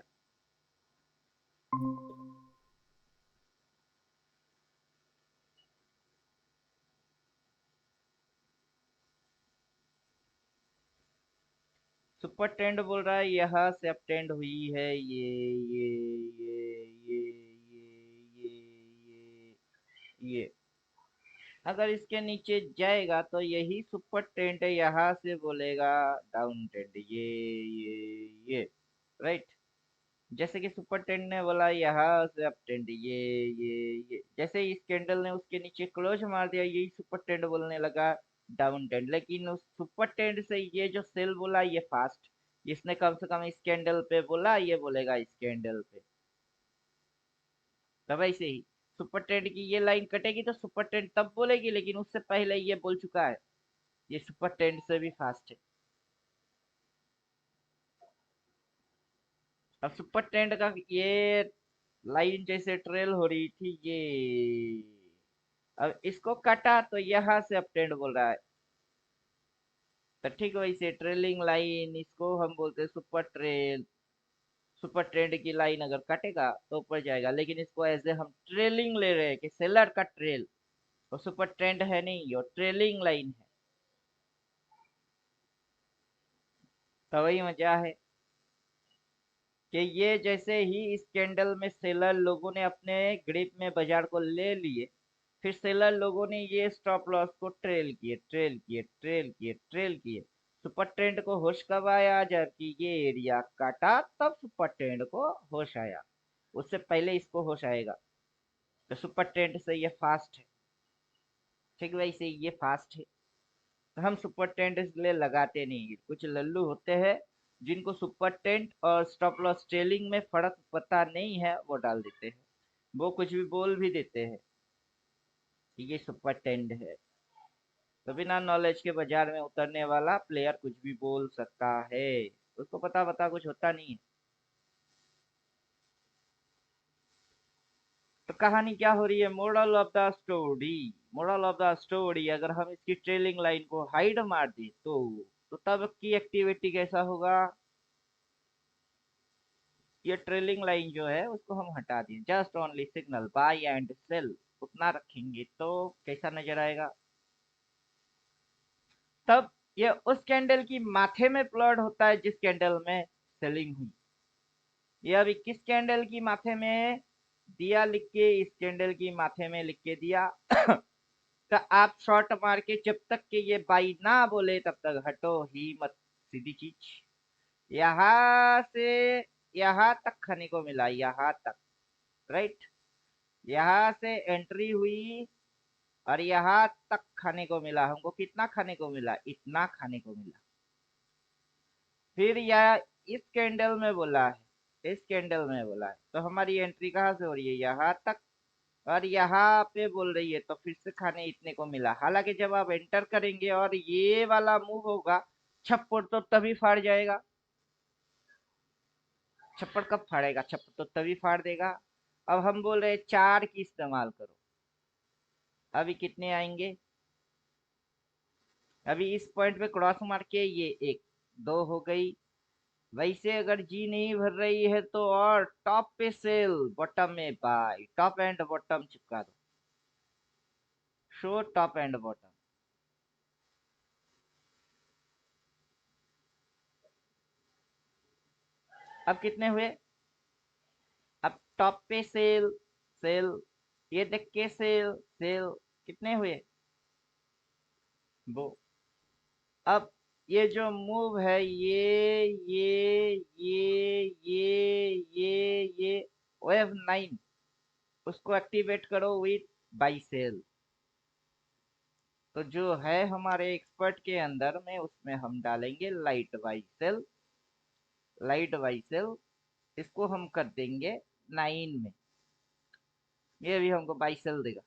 सुपर टेंड बोल रहा है यहाँ से अब टेंड हुई है ये। अगर इसके नीचे जाएगा तो यही सुपर टेंट यहाँ से बोलेगा डाउन टेंट ये राइट। जैसे कि सुपर टेंट ने बोला यहाँ से अप टेंट ये जैसे ही इस कैंडल ने उसके नीचे क्लोज मार दिया, यही सुपर टेंट बोलने लगा डाउन टेंट। लेकिन उस सुपर टेंट से ये जो सेल बोला ये फास्ट, इसने कम से कम इस कैंडल पे बोला, ये बोलेगा इस कैंडल पे। तो वैसे ही सुपर टेंट की ये लाइन कटेगी तो सुपर टेंट तब बोलेगी, लेकिन उससे पहले ये बोल चुका है ये सुपर टेंट से भी फास्ट है। अब सुपर टेंट का ये लाइन जैसे ट्रेल हो रही थी ये, अब इसको काटा तो यहाँ से अब टेंट बोल रहा है। तो ठीक वैसे ट्रेलिंग लाइन इसको हम बोलते हैं सुपर ट्रेल। सुपर ट्रेंड की लाइन अगर कटेगा तो ऊपर जाएगा, लेकिन इसको एज ए हम ट्रेलिंग ले रहे हैं कि सेलर का ट्रेल। और सुपर ट्रेंड है नहीं, ये ट्रेलिंग लाइन है। तो वही मजा है कि ये जैसे ही इस कैंडल में सेलर लोगों ने अपने ग्रिप में बाजार को ले लिए, फिर सेलर लोगों ने ये स्टॉप लॉस को ट्रेल किए, ट्रेल किए, ट्रेल किए, ट्रेल किए। सुपर ट्रेंड को होश कब आया? जबकि ये एरिया काटा तब सुपर ट्रेंड को होश आया। उससे पहले इसको होश आएगा। तो सुपर ट्रेंड से ये फास्ट है, ठीक वैसे ये फास्ट है। तो हम सुपर टेंट इसलिए लगाते नहीं हैं। कुछ लल्लू होते हैं जिनको सुपर टेंट और स्टॉप लॉस ट्रेलिंग में फर्क पता नहीं है, वो डाल देते हैं। वो कुछ भी बोल भी देते हैं कि ये सुपर टेंट है। तो बिना नॉलेज के बाजार में उतरने वाला प्लेयर कुछ भी बोल सकता है, उसको पता पता कुछ होता नहीं है। तो कहानी क्या हो रही है? Moral of the story, moral of the story, अगर हम इसकी ट्रेलिंग लाइन को हाइड मार दें तो तब की एक्टिविटी कैसा होगा? ये ट्रेलिंग लाइन जो है उसको हम हटा दिए, just only signal buy and sell उतना रखेंगे तो कैसा नजर आएगा? तब ये उस कैंडल की माथे में प्लॉट होता है जिस कैंडल में सेलिंग हुई। ये अभी किस कैंडल की माथे में दिया लिख के, इस कैंडल की माथे में लिख के दिया। तो आप शॉर्ट मार के जब तक के ये बाई ना बोले तब तक हटो ही मत। सीधी चीज। यहाँ से यहाँ तक खाने को मिला, यहाँ तक, राइट। यहाँ से एंट्री हुई और यहाँ तक खाने को मिला। हमको कितना खाने को मिला? इतना खाने को मिला। फिर यह इस कैंडल में बोला है, इस कैंडल में बोला है, तो हमारी एंट्री कहाँ से हो रही है? यहाँ तक। और यहाँ पे बोल रही है तो फिर से खाने इतने को मिला। हालांकि जब आप एंटर करेंगे और ये वाला मूव होगा, छप्पड़ तो तभी फाड़ जाएगा। छप्पड़ कब फाड़ेगा? छप्पड़ तो तभी फाड़ देगा। अब हम बोल रहे हैं 4 की इस्तेमाल करो। अभी कितने आएंगे? अभी इस पॉइंट पे क्रॉस मार के ये एक, 2 हो गई। वैसे अगर जी नहीं भर रही है तो और टॉप पे सेल, बॉटम में बाय, टॉप एंड बॉटम चिपका दो। Show top and bottom. अब कितने हुए? अब टॉप पे सेल, सेल, ये देख के सेल, सेल, कितने हुए वो। अब ये जो मूव है ये वेव 9 उसको एक्टिवेट करो विथ बाइसेल। तो जो है हमारे एक्सपर्ट के अंदर में उसमें हम डालेंगे लाइट बाइसेल। लाइट बाइसेल इसको हम कर देंगे 9 में। ये भी हमको बाइसेल देगा।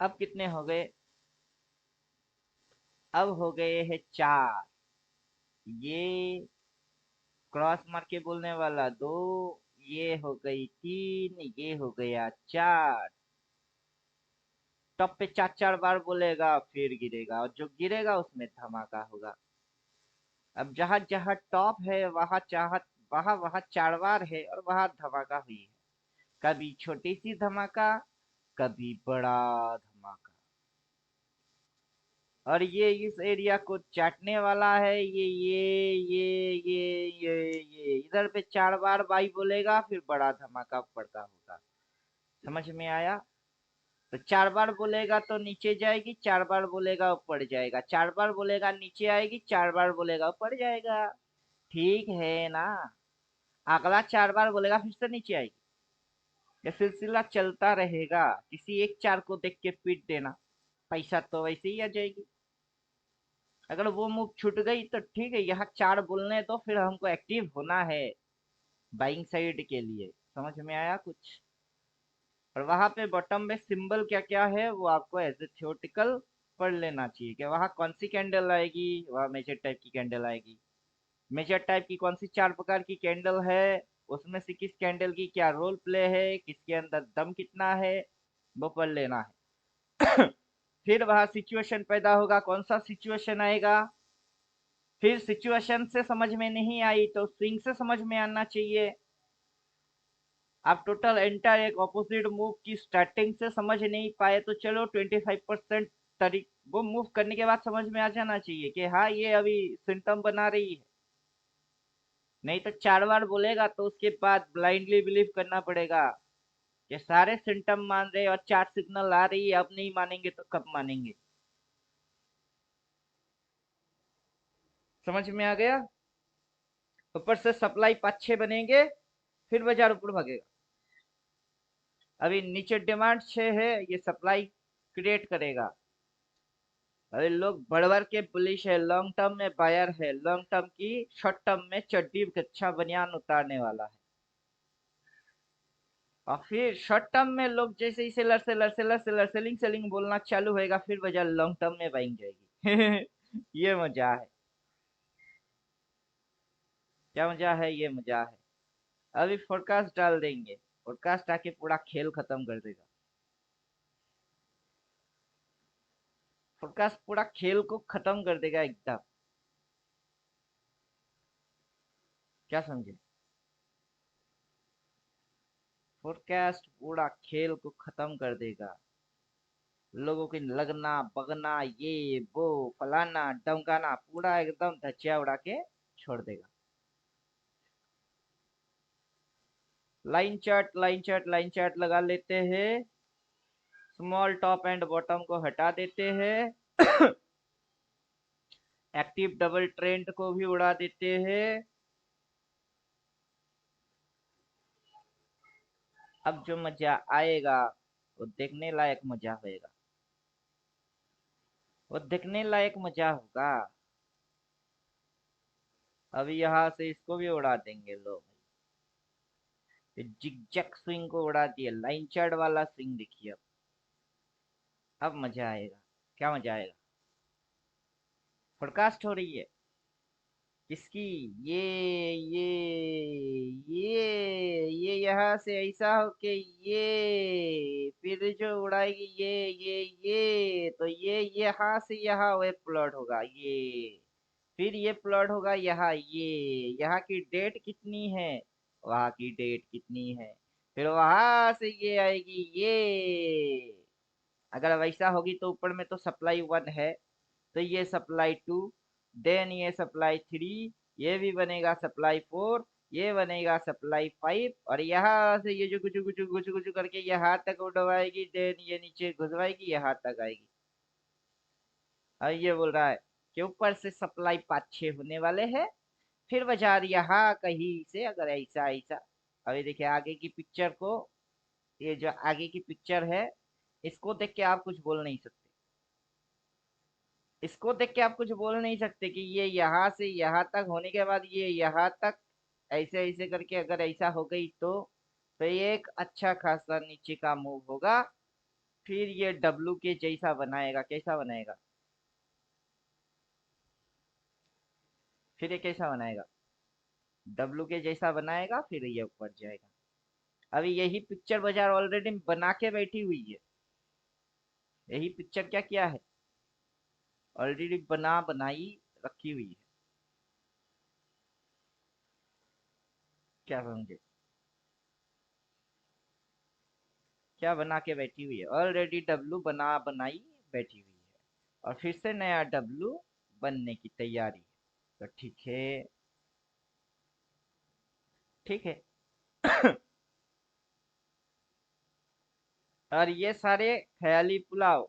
अब कितने हो गए, अब हो गए हैं 4। ये क्रॉस मार के बोलने वाला 2, ये हो गई 3, ये हो गया 4। टॉप पे 4 4 बार बोलेगा फिर गिरेगा और जो गिरेगा उसमें धमाका होगा। अब जहां जहां टॉप है वहां चाहत वहां वहां 4 बार है और वहां धमाका हुई है। कभी छोटी सी धमाका, कभी बड़ा धमाका। और ये इस एरिया को चाटने वाला है। ये इधर पे 4 बार बाई बोलेगा फिर बड़ा धमाका पड़ता होगा। समझ में आया। तो 4 बार बोलेगा तो नीचे जाएगी, 4 बार बोलेगा ऊपर जाएगा, 4 बार बोलेगा नीचे आएगी, 4 बार बोलेगा ऊपर जाएगा। ठीक है ना। अगला 4 बार बोलेगा फिर से नीचे आएगी। ये सिलसिला चलता रहेगा। किसी एक 4 को देख के पीट देना, पैसा तो वैसे ही आ जाएगी। अगर वो मूव छूट गई तो ठीक है, यहाँ 4 बोलने तो फिर हमको एक्टिव होना है बाइंग साइड के लिए। समझ में आया कुछ। और वहां पे बॉटम में सिंबल क्या क्या है वो आपको एज ए थियोटिकल पढ़ लेना चाहिए कि वहां कौन सी कैंडल आएगी। वहां मेजर टाइप की कैंडल आएगी। मेजर टाइप की कौन सी 4 प्रकार की कैंडल है, उसमें से किस कैंडल की क्या रोल प्ले है, किसके अंदर दम कितना है, वो पढ़ लेना है। फिर वहां सिचुएशन पैदा होगा, कौन सा सिचुएशन आएगा। फिर सिचुएशन से समझ में नहीं आई तो स्विंग से समझ में आना चाहिए। आप टोटल एंटायर एक ऑपोजिट मूव की स्टार्टिंग से समझ नहीं पाए तो चलो 25% तरीक वो मूव करने के बाद समझ में आ जाना चाहिए कि हाँ ये अभी सिम्टम बना रही है। नहीं तो 4 बार बोलेगा तो उसके बाद ब्लाइंडली बिलीव करना पड़ेगा। ये सारे सिम्टम मान रहे और 4 सिग्नल आ रही है, अब नहीं मानेंगे तो कब मानेंगे। समझ में आ गया। ऊपर से सप्लाई 5 6 बनेंगे फिर बाजार ऊपर भागेगा। अभी नीचे डिमांड 6 है, ये सप्लाई क्रिएट करेगा। अरे लोग बढ़ के बुलिश है, लॉन्ग टर्म में बायर है, लॉन्ग टर्म की शॉर्ट टर्म में चड्डी कच्चा बनियान उतारने वाला है। और फिर शॉर्ट टर्म में लोग जैसे ही सेलर सेलिंग सेलिंग बोलना चालू होएगा फिर बाजार लॉन्ग टर्म में बाइंग जाएगी। ये मजा है। क्या मजा है, ये मजा है। अभी फोरकास्ट डाल देंगे, फोरकास्ट आके पूरा खेल खत्म कर देगा। फोरकास्ट पूरा खेल को खत्म कर देगा एकदम। क्या समझे। फोरकास्ट पूरा खेल को खत्म कर देगा। लोगों की लगना बगना ये वो फलाना डमकाना पूरा एकदम धज्जियां उड़ा के छोड़ देगा। लाइन चार्ट लगा लेते हैं। स्मॉल टॉप एंड बॉटम को हटा देते हैं। एक्टिव डबल ट्रेंड को भी उड़ा देते हैं। अब जो मजा आएगा वो देखने लायक मजा होएगा। वो देखने लायक मजा होगा। अभी यहाँ से इसको भी उड़ा देंगे लोग। जिगजैग स्विंग को उड़ा दिया, लाइन चार्ट वाला स्विंग देखिए। अब मजा आएगा। क्या मजा आएगा। फोरकास्ट हो रही है किसकी। ये ये यहाँ से ऐसा हो के ये फिर जो उड़ाएगी ये तो ये यहाँ से यहाँ वे प्लॉट होगा ये। फिर ये प्लॉट होगा यहाँ ये। यहाँ की डेट कितनी है, वहाँ की डेट कितनी है। फिर वहां से ये आएगी ये। अगर वैसा होगी तो ऊपर में तो सप्लाई 1 है, तो ये सप्लाई 2, देन ये सप्लाई 3, ये भी बनेगा सप्लाई 4, ये बनेगा सप्लाई पाइप, और यहाँ से ये जो गुचु गुचु गुचु गुचु करके यहाँ तक उड़वाएगी, देन ये नीचे घुसवाएगी, यहाँ तक आएगी। और ये बोल रहा है कि ऊपर से सप्लाई 5-6 होने वाले हैं, फिर बाजार यहाँ कहीं से अगर ऐसा ऐसा। अभी देखिए आगे की पिक्चर को, ये जो आगे की पिक्चर है, इसको देख के आप कुछ बोल नहीं सकते। इसको देख के आप कुछ बोल नहीं सकते कि ये यहाँ से यहाँ तक होने के बाद ये यहाँ तक ऐसे ऐसे करके अगर ऐसा हो गई तो ये एक अच्छा खासा नीचे का मूव होगा। फिर ये डब्लू के जैसा बनाएगा, कैसा बनाएगा, फिर ये कैसा बनाएगा, डब्लू के जैसा बनाएगा, फिर ये ऊपर जाएगा। अभी यही पिक्चर बाजार ऑलरेडी बना के बैठी हुई है। यही पिक्चर क्या किया है, ऑलरेडी बनाई रखी हुई है। क्या समझे, क्या बना के बैठी हुई है, ऑलरेडी डब्लू बनाई बैठी हुई है, और फिर से नया डब्लू बनने की तैयारी है। तो ठीक है, ठीक है। और ये सारे ख्याली पुलाव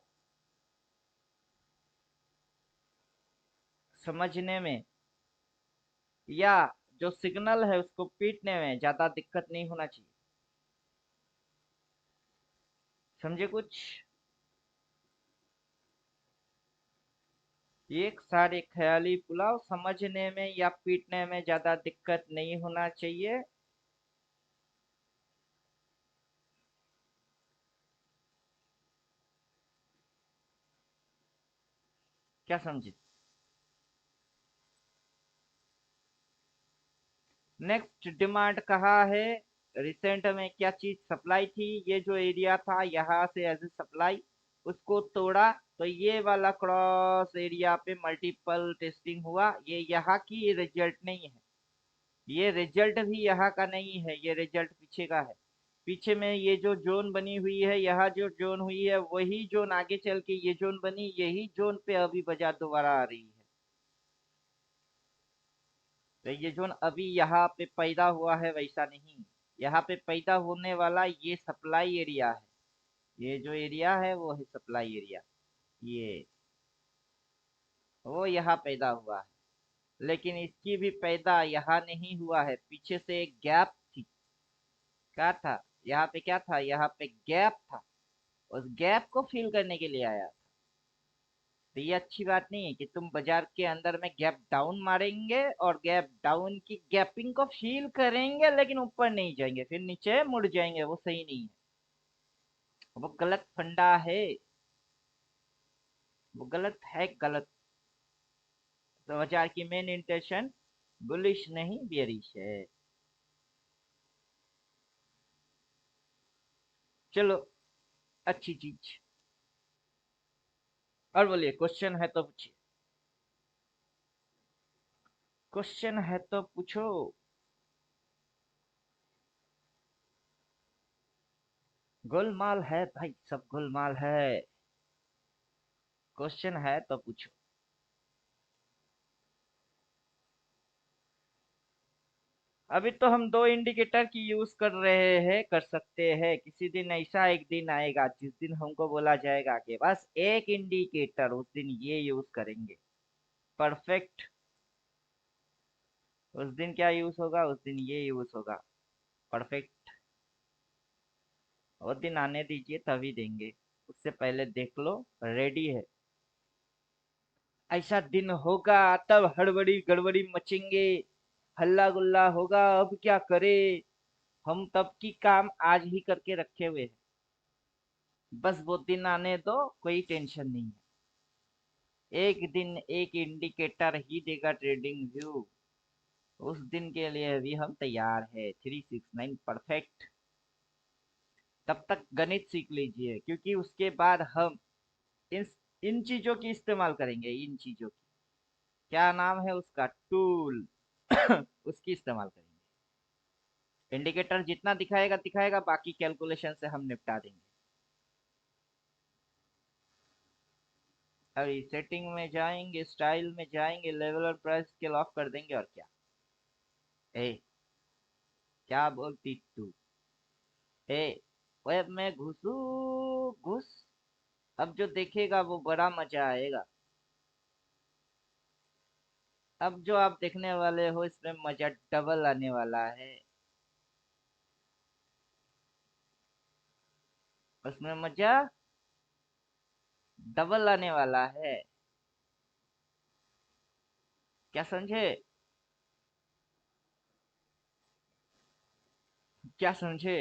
समझने में या जो सिग्नल है उसको पीटने में ज्यादा दिक्कत नहीं होना चाहिए। समझे कुछ, ये सारे ख्याली पुलाव समझने में या पीटने में ज्यादा दिक्कत नहीं होना चाहिए। क्या समझे। नेक्स्ट डिमांड कहाँ है, रिसेंट में क्या चीज सप्लाई थी, ये जो एरिया था यहाँ से एज ए सप्लाई, उसको तोड़ा, तो ये वाला क्रॉस एरिया पे मल्टीपल टेस्टिंग हुआ। ये यहाँ की रिजल्ट नहीं है, ये रिजल्ट भी यहाँ का नहीं है, ये रिजल्ट पीछे का है। पीछे में ये जो जोन बनी हुई है, यहाँ जो जोन हुई है वही जोन आगे चल के ये जोन बनी, यही जोन पे अभी बाजार दोबारा आ रही है। तो ये जोन अभी यहाँ पे पैदा हुआ है वैसा नहीं, यहाँ पे पैदा होने वाला ये सप्लाई एरिया है। ये जो एरिया है वो है सप्लाई एरिया, ये वो यहाँ पैदा हुआ है। लेकिन इसकी भी पैदा यहाँ नहीं हुआ है, पीछे से एक गैप थी। क्या था यहाँ पे, क्या था यहाँ पे, गैप था। उस गैप को फिल करने के लिए आया था। तो ये अच्छी बात नहीं है कि तुम बाजार के अंदर में गैप डाउन मारेंगे और गैप डाउन की गैपिंग को फील करेंगे, लेकिन ऊपर नहीं जाएंगे, फिर नीचे मुड़ जाएंगे, वो सही नहीं है। वो गलत फंडा है, वो गलत है, गलत। तो बाजार की मेन इंटेंशन बुलिश नहीं बेरिश है। चलो, अच्छी चीज। और बोलिए, क्वेश्चन है तो पूछिए, क्वेश्चन है तो पूछो। गोलमाल है भाई, सब गोलमाल है। क्वेश्चन है तो पूछो। अभी तो हम दो इंडिकेटर की यूज कर रहे हैं, कर सकते हैं। किसी दिन ऐसा एक दिन आएगा जिस दिन हमको बोला जाएगा कि बस एक इंडिकेटर, उस दिन ये यूज करेंगे। परफेक्ट। उस दिन क्या यूज होगा, उस दिन ये यूज होगा। परफेक्ट। वो दिन आने दीजिए, तभी देंगे। उससे पहले देख लो, रेडी है। ऐसा दिन होगा तब हड़बड़ी गड़बड़ी मचेंगे, हल्ला गुल्ला होगा, अब क्या करे। हम तब की काम आज ही करके रखे हुए हैं। बस वो दिन आने दो, कोई टेंशन नहीं है। एक दिन एक इंडिकेटर ही देगा ट्रेडिंग व्यू। उस दिन के लिए भी हम तैयार है, 369 परफेक्ट। तब तक गणित सीख लीजिए, क्योंकि उसके बाद हम इन इन चीजों की इस्तेमाल करेंगे, इन चीजों की। क्या नाम है उसका, टूल। उसकी इस्तेमाल करेंगे। इंडिकेटर जितना दिखाएगा दिखाएगा, बाकी कैलकुलेशन से हम निपटा देंगे। अभी सेटिंग में जाएंगे, स्टाइल में जाएंगे, लेवल और प्राइस के लॉक कर देंगे, और क्या। ए क्या बोलती तू? ए, वेब में घुसू घुस। अब जो देखेगा वो बड़ा मजा आएगा। अब जो आप देखने वाले हो इसमें मजा डबल आने वाला है। उसमें मजा डबल आने वाला है। क्या समझे? क्या समझे?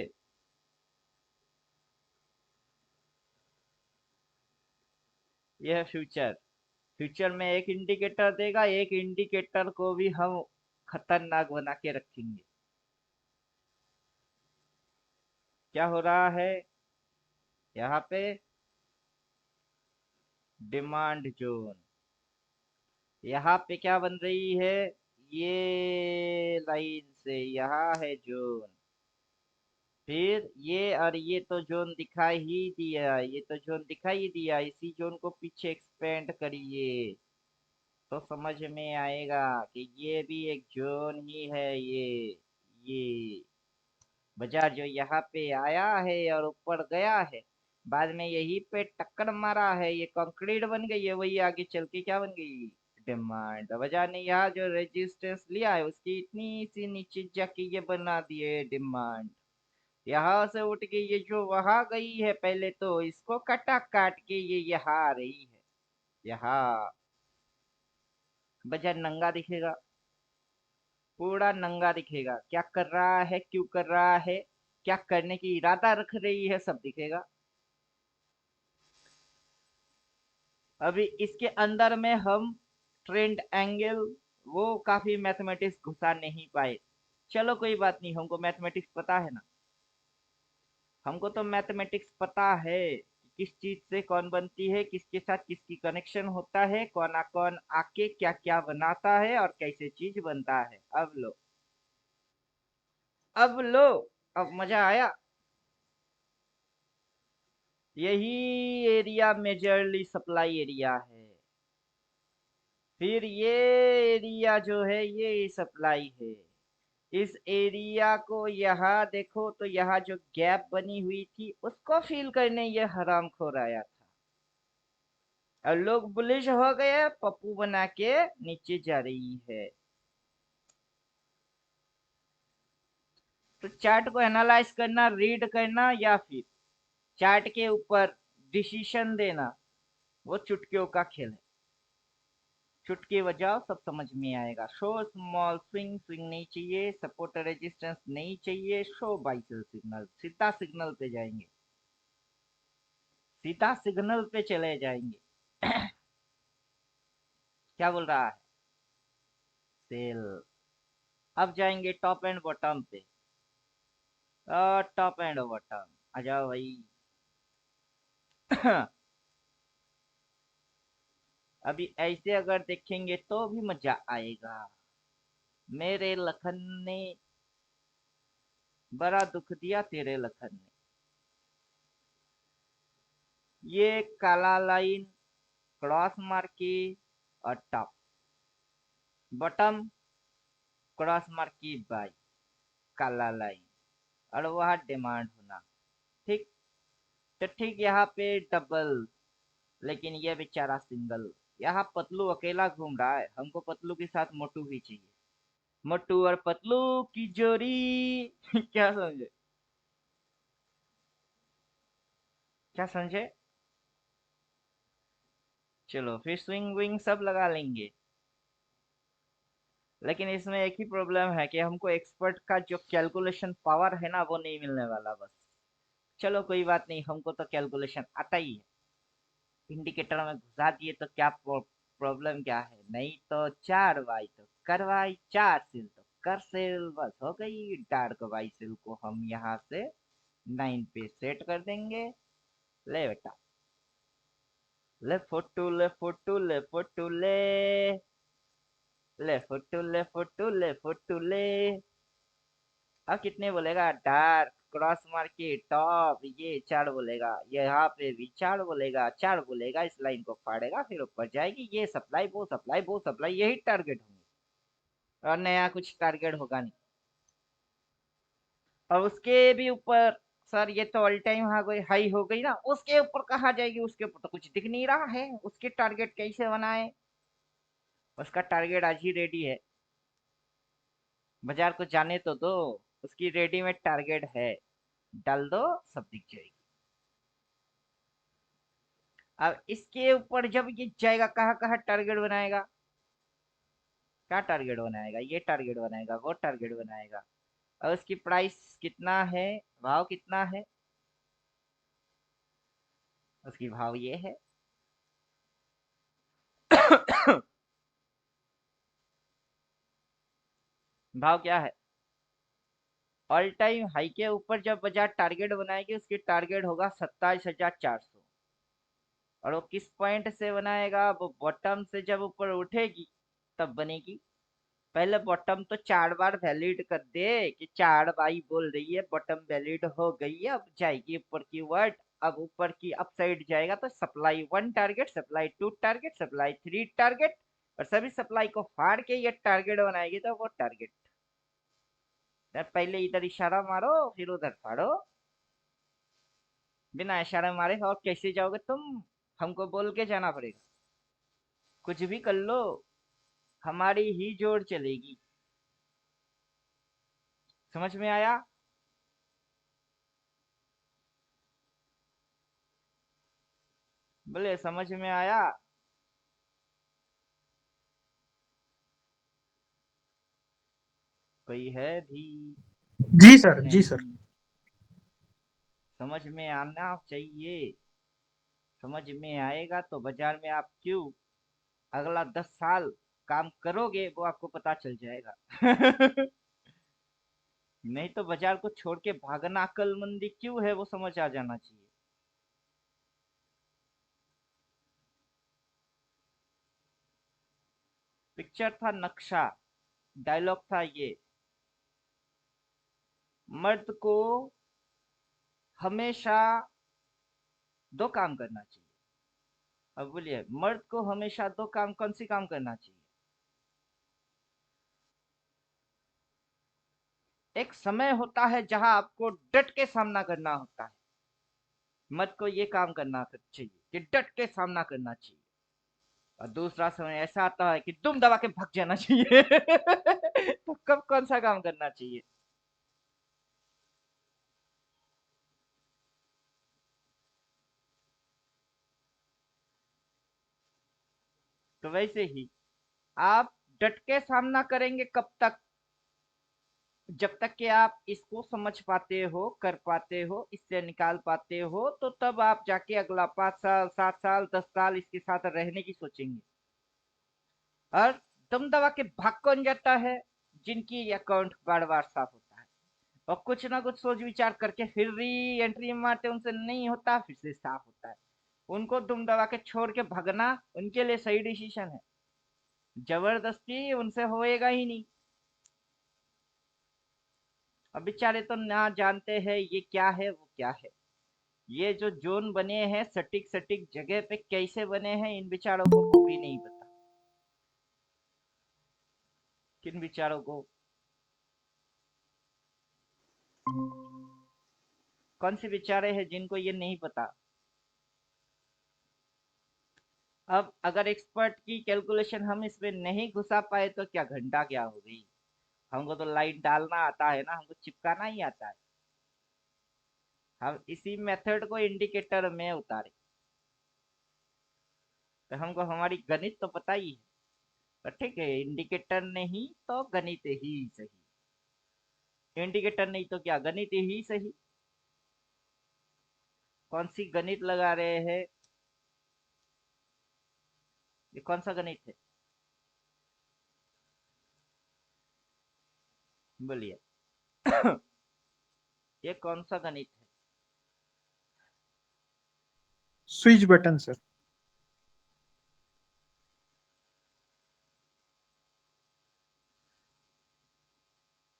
यह है फ्यूचर। फ्यूचर में एक इंडिकेटर देगा, एक इंडिकेटर को भी हम खतरनाक बना के रखेंगे। क्या हो रहा है यहाँ पे? Demand zone. यहाँ पे क्या बन रही है? ये लाइन से यहाँ है जोन। फिर ये और ये तो जोन दिखाई ही दिया, ये तो जोन दिखाई ही दिया, इसी जोन को पीछे एक्सपेंड करिए तो समझ में आएगा कि ये भी एक जोन ही है। ये बाजार जो यहाँ पे आया है और ऊपर गया है, बाद में यही पे टक्कर मारा है, ये कंक्रीट बन गई है, वही आगे चल के क्या बन गई? डिमांड। बाजार ने यहाँ जो रेजिस्टेंस लिया है उसकी इतनी सी नीचे जाके ये बना दिए डिमांड। यहाँ से उठ के ये जो वहां गई है, पहले तो इसको कटा काट के ये यहाँ आ रही है। यहाँ बाजार नंगा दिखेगा, पूरा नंगा दिखेगा। क्या कर रहा है, क्यों कर रहा है, क्या करने की इरादा रख रही है, सब दिखेगा। अभी इसके अंदर में हम ट्रेंड एंगल वो काफी मैथमेटिक्स घुसा नहीं पाए। चलो कोई बात नहीं, हमको मैथमेटिक्स पता है ना। हमको तो मैथमेटिक्स पता है कि किस चीज से कौन बनती है, किसके साथ किसकी कनेक्शन होता है, कौन कौन आके क्या क्या बनाता है और कैसे चीज बनता है। अब लो, अब लो, अब मजा आया। यही एरिया मेजरली सप्लाई एरिया है। फिर ये एरिया जो है ये सप्लाई है। इस एरिया को यहाँ देखो तो यहाँ जो गैप बनी हुई थी उसको फिल करने ये हरामखोर आया था, और लोग बुलिश हो गए, पप्पू बना के नीचे जा रही है। तो चार्ट को एनालाइज करना, रीड करना, या फिर चार्ट के ऊपर डिसीजन देना, वो चुटकियों का खेल है। चुटकी बजाओ सब समझ में आएगा। शो स्मॉल स्विंग, स्विंग नहीं चाहिए, सपोर्ट रेजिस्टेंस नहीं चाहिए, शो बाई सेल सिग्नल, सीधा सिग्नल पे जाएंगे, सीधा सिग्नल पे चले जाएंगे। क्या बोल रहा है? सेल। अब जाएंगे टॉप एंड बॉटम पे। टॉप एंड बॉटम आ जाओ भाई। अभी ऐसे अगर देखेंगे तो भी मजा आएगा। मेरे लखन ने बड़ा दुख दिया तेरे लखन ने। ये काला लाइन क्रॉस मार के और टॉप, बॉटम क्रॉस मार की बाई, काला लाइन, और वह डिमांड होना। ठीक। तो ठीक यहाँ पे डबल, लेकिन ये बेचारा सिंगल। यहाँ पतलू अकेला घूम रहा है, हमको पतलू के साथ मोटू भी चाहिए। मोटू और पतलू की जोड़ी। क्या समझे? क्या समझे? चलो फिर स्विंग विंग सब लगा लेंगे, लेकिन इसमें एक ही प्रॉब्लम है कि हमको एक्सपर्ट का जो कैलकुलेशन पावर है ना वो नहीं मिलने वाला बस। चलो कोई बात नहीं, हमको तो कैलकुलेशन आता ही है। इंडिकेटर में घुसा दिए तो क्या प्रॉब्लम क्या है? नहीं तो चार वाई तो करवाई, चार सेल तो कर सेल, बस हो गई। डार्क वाई सेल को हम यहाँ से 9 पे सेट कर देंगे। ले बेटा, ले फोटो, ले फोटो, ले फोटो, ले फोटो, ले फोटो, ले फोटो ले। अब कितने बोलेगा? डार्क क्रॉस मार के टॉप, ये चार बोलेगा, यहाँ पे भी चार बोलेगा, चार बोलेगा, इस लाइन को फाड़ेगा, फिर ऊपर जाएगी, ये सप्लाई वो सप्लाई वो सप्लाई, यही टारगेट होंगे और नया कुछ टारगेट होगा नहीं। और उसके भी ऊपर सर ये तो ऑल टाइम हाई हो गई ना, उसके ऊपर कहा जाएगी, उसके ऊपर तो कुछ दिख नहीं रहा है, उसके टारगेट कैसे बनाए? उसका टारगेट आज ही रेडी है, बाजार को जाने तो दो, उसकी रेडीमेड टारगेट है, डाल दो, सब दिख जाएगी। अब इसके ऊपर जब ये जाएगा, कहाँ कहाँ टारगेट बनाएगा? क्या टारगेट बनाएगा? ये टारगेट बनाएगा, वो टारगेट बनाएगा। और उसकी प्राइस कितना है, भाव कितना है? उसकी भाव ये है। भाव क्या है? ऑल टाइम हाई के ऊपर जब बाजार टारगेट बनाएगी, उसकी टारगेट होगा 27,400। और वो किस पॉइंट से बनाएगा? वो बॉटम से जब ऊपर उठेगी तब बनेगी। पहले बॉटम तो 4 बार वैलिड कर दे कि 4 बाई बोल रही है, बॉटम वैलिड हो गई है, अब जाएगी ऊपर की वर्ड। अब ऊपर की अपसाइड जाएगा तो supply 1 target, supply 2 target, supply 3 target, और सभी सप्लाई को फाड़ के ये टारगेट बनाएगी, तो वो टारगेट पहले इधर इशारा मारो, फिर उधर फाड़ो। बिना इशारा मारे और कैसे जाओगे तुम? हमको बोल के जाना पड़ेगा। कुछ भी कर लो, हमारी ही जोड़ चलेगी। समझ में आया? बोले समझ में आया? कोई है भी जी सर, जी सर। नहीं? समझ में आना चाहिए। समझ में आएगा तो बाजार में आप क्यों अगला 10 साल काम करोगे, वो आपको पता चल जाएगा। नहीं तो बाजार को छोड़ के भागना अक्लमंदी क्यों है, वो समझ आ जाना चाहिए। पिक्चर था नक्शा, डायलॉग था ये, मर्द को हमेशा 2 काम करना चाहिए। अब बोलिए, मर्द को हमेशा 2 काम, कौन सी काम करना चाहिए? एक समय होता है जहां आपको डट के सामना करना होता है, मर्द को ये काम करना चाहिए कि डट के सामना करना चाहिए। और दूसरा समय ऐसा आता है कि दुम दबा के भाग जाना चाहिए। तो कब कौन सा काम करना चाहिए? तो वैसे ही आप डट के सामना करेंगे कब तक? जब तक कि आप इसको समझ पाते हो, कर पाते हो, इससे निकाल पाते हो, तो तब आप जाके अगला 5 साल, 7 साल, 10 साल इसके साथ रहने की सोचेंगे। और दम दबा के भाग कौन जाता है? जिनकी अकाउंट बार बार साफ होता है और कुछ ना कुछ सोच विचार करके फिर री एंट्री मारते, उनसे नहीं होता, फिर से साफ होता है। उनको दुम दबा के छोड़ के भागना उनके लिए सही डिसीजन है। जबरदस्ती उनसे होएगा ही नहीं। अब बेचारे तो ना जानते हैं ये क्या है, वो क्या है। ये जो जोन बने हैं सटीक सटीक जगह पे कैसे बने हैं, इन बेचारों को वो भी नहीं पता। किन बेचारों को? कौन से बेचारे हैं जिनको ये नहीं पता? अब अगर एक्सपर्ट की कैलकुलेशन हम इसमें नहीं घुसा पाए तो क्या घंटा क्या हो गई। हमको तो लाइन डालना आता है ना, हमको चिपकाना ही आता है। हम इसी मेथड को इंडिकेटर में उतारे, तो हमको हमारी गणित तो पता ही है। तो ठीक है, इंडिकेटर नहीं तो गणित ही सही। इंडिकेटर नहीं तो क्या, गणित ही सही। कौन सी गणित लगा रहे हैं? ये कौन सा गणित है? बोलिए। ये कौन सा गणित है? Switch button sir.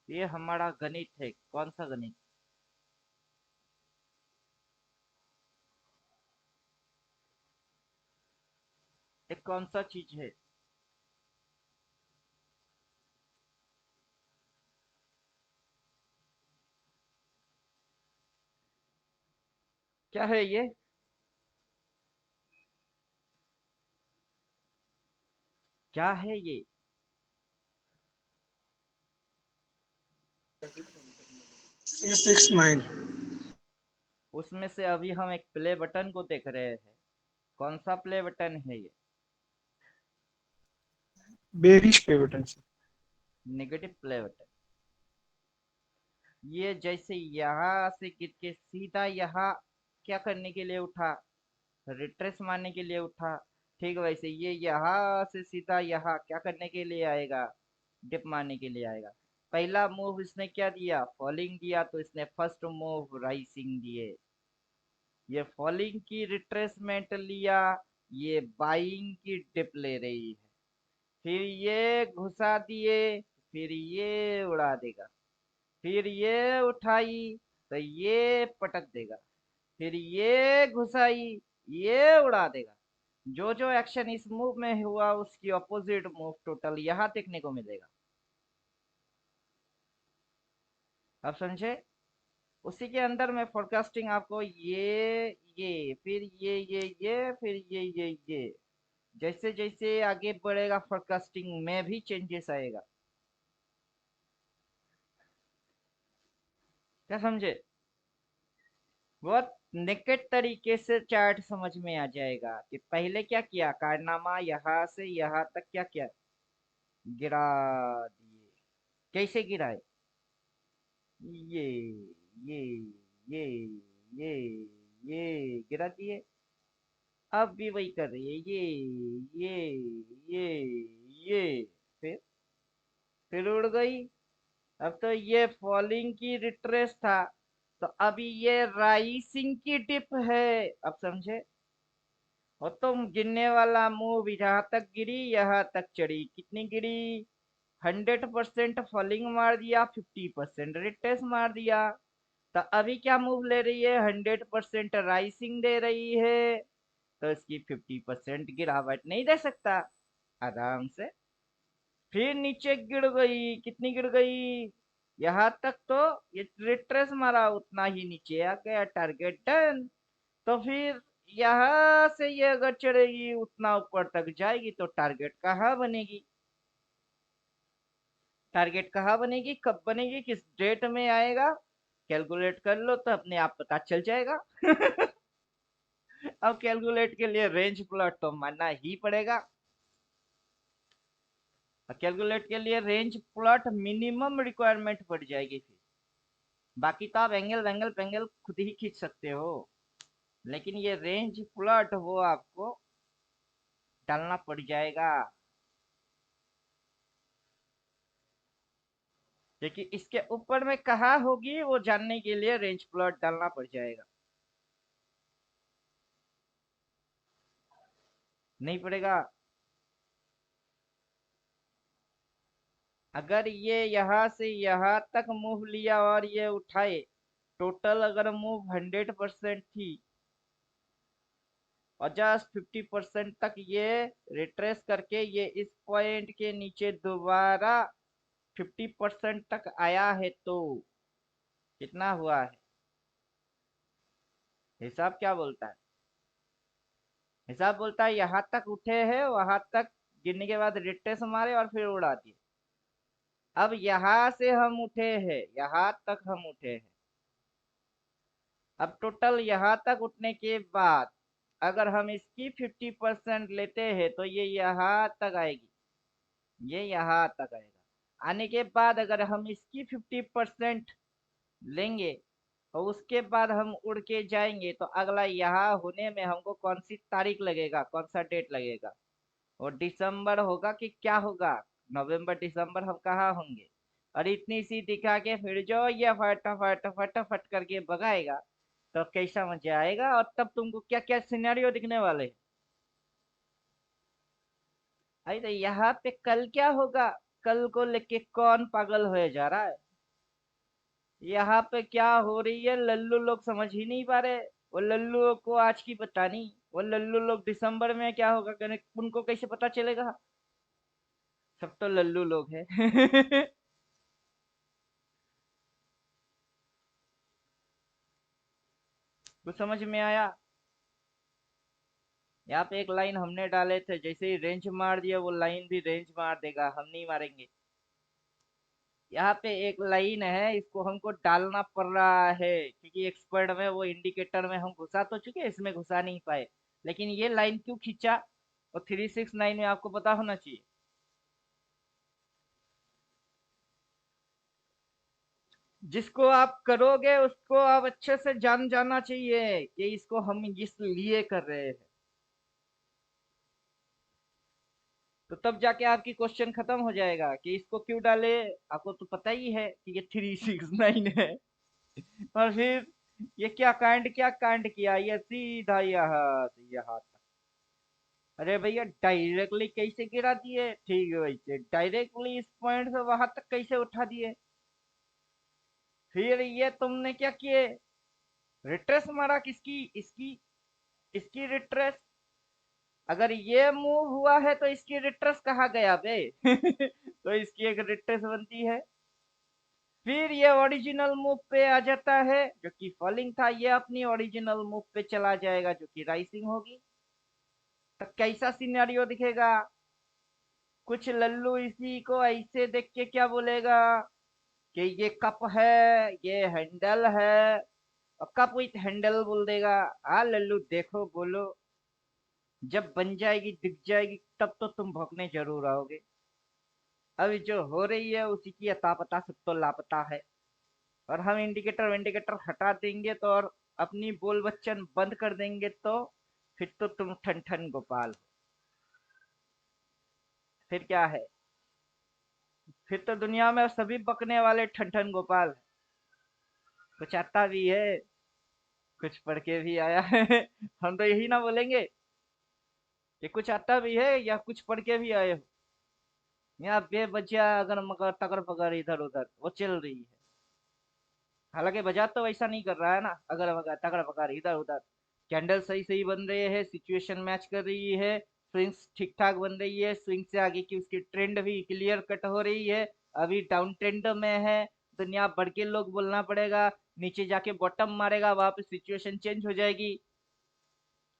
ये हमारा गणित है, कौन सा गणित? ये कौन सा चीज है? क्या है ये? क्या है ये? F6 mine. उसमें से अभी हम एक प्ले बटन को देख रहे हैं। कौन सा प्ले बटन है ये? Bearish play button sir. Negative play button. ये जैसे यहाँ से गिर के सीधा यहाँ क्या करने के लिए उठा? रिट्रेस मारने के लिए उठा। ठीक वैसे ये यहाँ से सीधा यहाँ क्या करने के लिए आएगा? डिप मारने के लिए आएगा। पहला मूव इसने क्या दिया? फॉलिंग दिया, तो इसने फर्स्ट मूव राइसिंग दिए। ये फॉलिंग की रिट्रेसमेंट लिया, ये बाइंग की डिप ले रही है। फिर ये घुसा दिए, फिर ये उड़ा देगा। फिर ये उठाई तो ये पटक देगा। फिर ये घुसाई, ये उड़ा देगा। जो जो एक्शन इस मूव में हुआ उसकी अपोजिट मूव टोटल यहाँ देखने को मिलेगा। आप समझे? उसी के अंदर में फोरकास्टिंग आपको ये फिर ये फिर ये जैसे जैसे आगे बढ़ेगा फोरकास्टिंग में भी चेंजेस आएगा। क्या समझे? बहुत निकट तरीके से चार्ट समझ में आ जाएगा कि पहले क्या किया, कारनामा यहाँ से यहाँ तक क्या किया, गिरा दिए। कैसे गिराए? ये ये ये ये ये गिरा दिए। अब भी वही कर रही है, ये फिर फिर उड़ गई। अब तो ये फॉलिंग की रिट्रेस था, तो अभी ये राइसिंग की डिप है। अब समझे? और तुम गिरने वाला मूव यहाँ तक गिरी, यहाँ तक चढ़ी, कितनी गिरी? 100% फॉलिंग मार दिया, 50% रिट्रेस मार दिया। तो अभी क्या मूव ले रही है? 100% राइसिंग दे रही है, तो इसकी 50% गिरावट नहीं दे सकता आराम से। फिर नीचे गिर गई, कितनी गिर गई? यहाँ तक तो ये रिट्रेस मारा, उतना ही नीचे आ गया, टारगेट डन। तो फिर यहाँ से ये अगर चढ़ेगी उतना ऊपर तक जाएगी तो टारगेट कहाँ बनेगी? टारगेट कहाँ बनेगी, कब बनेगी, किस डेट में आएगा? कैलकुलेट कर लो तो अपने आप पता चल जाएगा। अब कैलकुलेट के लिए रेंज प्लॉट तो मानना ही पड़ेगा। कैलकुलेट के लिए रेंज प्लॉट मिनिमम रिक्वायरमेंट पड़ जाएगी। फिर बाकी तो आप एंगल वैंगल पेंगल खुद ही खींच सकते हो, लेकिन ये रेंज प्लॉट वो आपको डालना पड़ जाएगा। क्योंकि इसके ऊपर में कहाँ होगी वो जानने के लिए रेंज प्लॉट डालना पड़ जाएगा। नहीं पड़ेगा। अगर ये यहाँ से यहाँ तक मूव लिया और ये उठाए, टोटल अगर मूव 100% थी और जस्ट 50% तक ये रिट्रेस करके ये इस पॉइंट के नीचे दोबारा 50% तक आया है, तो कितना हुआ है? हिसाब क्या बोलता है? हिसाब बोलता है यहाँ तक उठे हैं, वहां तक गिरने के बाद रिट्रेस मारे और फिर उड़ा दिए। अब यहाँ से हम उठे हैं, यहाँ तक हम उठे हैं। अब टोटल यहाँ तक उठने के बाद अगर हम इसकी 50% लेते हैं तो ये यहाँ तक आएगी, ये यहाँ तक आएगा। आने के बाद अगर हम इसकी 50% लेंगे और उसके बाद हम उड़ के जाएंगे, तो अगला यहाँ होने में हमको कौन सी तारीख लगेगा, कौन सा डेट लगेगा? और दिसंबर होगा कि क्या होगा? नवंबर दिसंबर हम कहाँ होंगे? और इतनी सी दिखा के फिर जो ये फटाफट फटाफट करके भगाएगा, तो कैसा मजा आएगा। और तब तुमको क्या क्या सिनेरियो दिखने वाले हैं। अरे तो यहाँ पे कल क्या होगा? कल को लेके कौन पागल होए जा रहा है? यहाँ पे क्या हो रही है लल्लू लोग समझ ही नहीं पा रहे। वो लल्लू को आज की पता नहीं, वो लल्लू लोग दिसंबर में क्या होगा उनको कैसे पता चलेगा? सब तो लल्लू लोग हैं। कुछ समझ में आया? यहाँ पे एक लाइन हमने डाले थे, जैसे ही रेंज मार दिया वो लाइन भी रेंज मार देगा, हम नहीं मारेंगे। यहाँ पे एक लाइन है, इसको हमको डालना पड़ रहा है क्योंकि एक्सपर्ट में वो इंडिकेटर में हम घुसा तो चुके, इसमें घुसा नहीं पाए। लेकिन ये लाइन क्यों खींचा, और 369 में आपको पता होना चाहिए। जिसको आप करोगे उसको आप अच्छे से जान जाना चाहिए कि इसको हम इस लिए कर रहे हैं, तो तब जाके आपकी क्वेश्चन खत्म हो जाएगा कि इसको क्यों डाले। आपको तो पता ही है कि ये 369 है, और फिर ये क्या कांड किया, ये सीधा यहाँ तक। अरे भैया डायरेक्टली कैसे गिरा दिए, ठीक है वैसे डायरेक्टली इस पॉइंट से वहां तक कैसे उठा दिए। फिर ये तुमने क्या किए, रिट्रेस मारा, किसकी, इसकी, इसकी रिट्रेस। अगर ये मूव हुआ है तो इसकी रिट्रेस कहाँ गया बे तो इसकी एक रिट्रेस बनती है। फिर ये ओरिजिनल मूव पे आ जाता है, जो कि फॉलिंग था, ये अपनी ओरिजिनल मूव पे चला जाएगा जो कि राइसिंग होगी। तो कैसा सिनेरियो दिखेगा, कुछ लल्लू इसी को ऐसे देख के क्या बोलेगा कि ये कप है, ये हैंडल है, और कप विथ हैंडल बोल देगा। हाँ लल्लू देखो बोलो, जब बन जाएगी दिख जाएगी तब तो तुम भौंकने जरूर आओगे। अभी जो हो रही है उसी की अता पता सब तो लापता है। और हम इंडिकेटर विंडिकेटर हटा देंगे तो, और अपनी बोल बच्चन बंद कर देंगे तो फिर तो तुम ठन ठन गोपाल हो। फिर क्या है, फिर तो दुनिया में सभी बकने वाले ठन ठन गोपाल हैं। कुछ आता भी है, कुछ पढ़ के भी आया है हम तो यही ना बोलेंगे कि कुछ आता भी है या कुछ पढ़ के भी आए हो। यहाँ बेवजह अगर मगर तगर पगर इधर उधर वो चल रही है। हालांकि बजाज तो वैसा नहीं कर रहा है ना, अगर मगर तगड़ पकड़ इधर उधर। कैंडल सही सही बन रही है, सिचुएशन मैच कर रही है, स्विंग्स ठीक ठाक बन रही है, स्विंग से आगे की उसकी ट्रेंड भी क्लियर कट हो रही है। अभी डाउन ट्रेंड में है, दुनिया बढ़ के लोग बोलना पड़ेगा, नीचे जाके बॉटम मारेगा, वहां पे सिचुएशन चेंज हो जाएगी।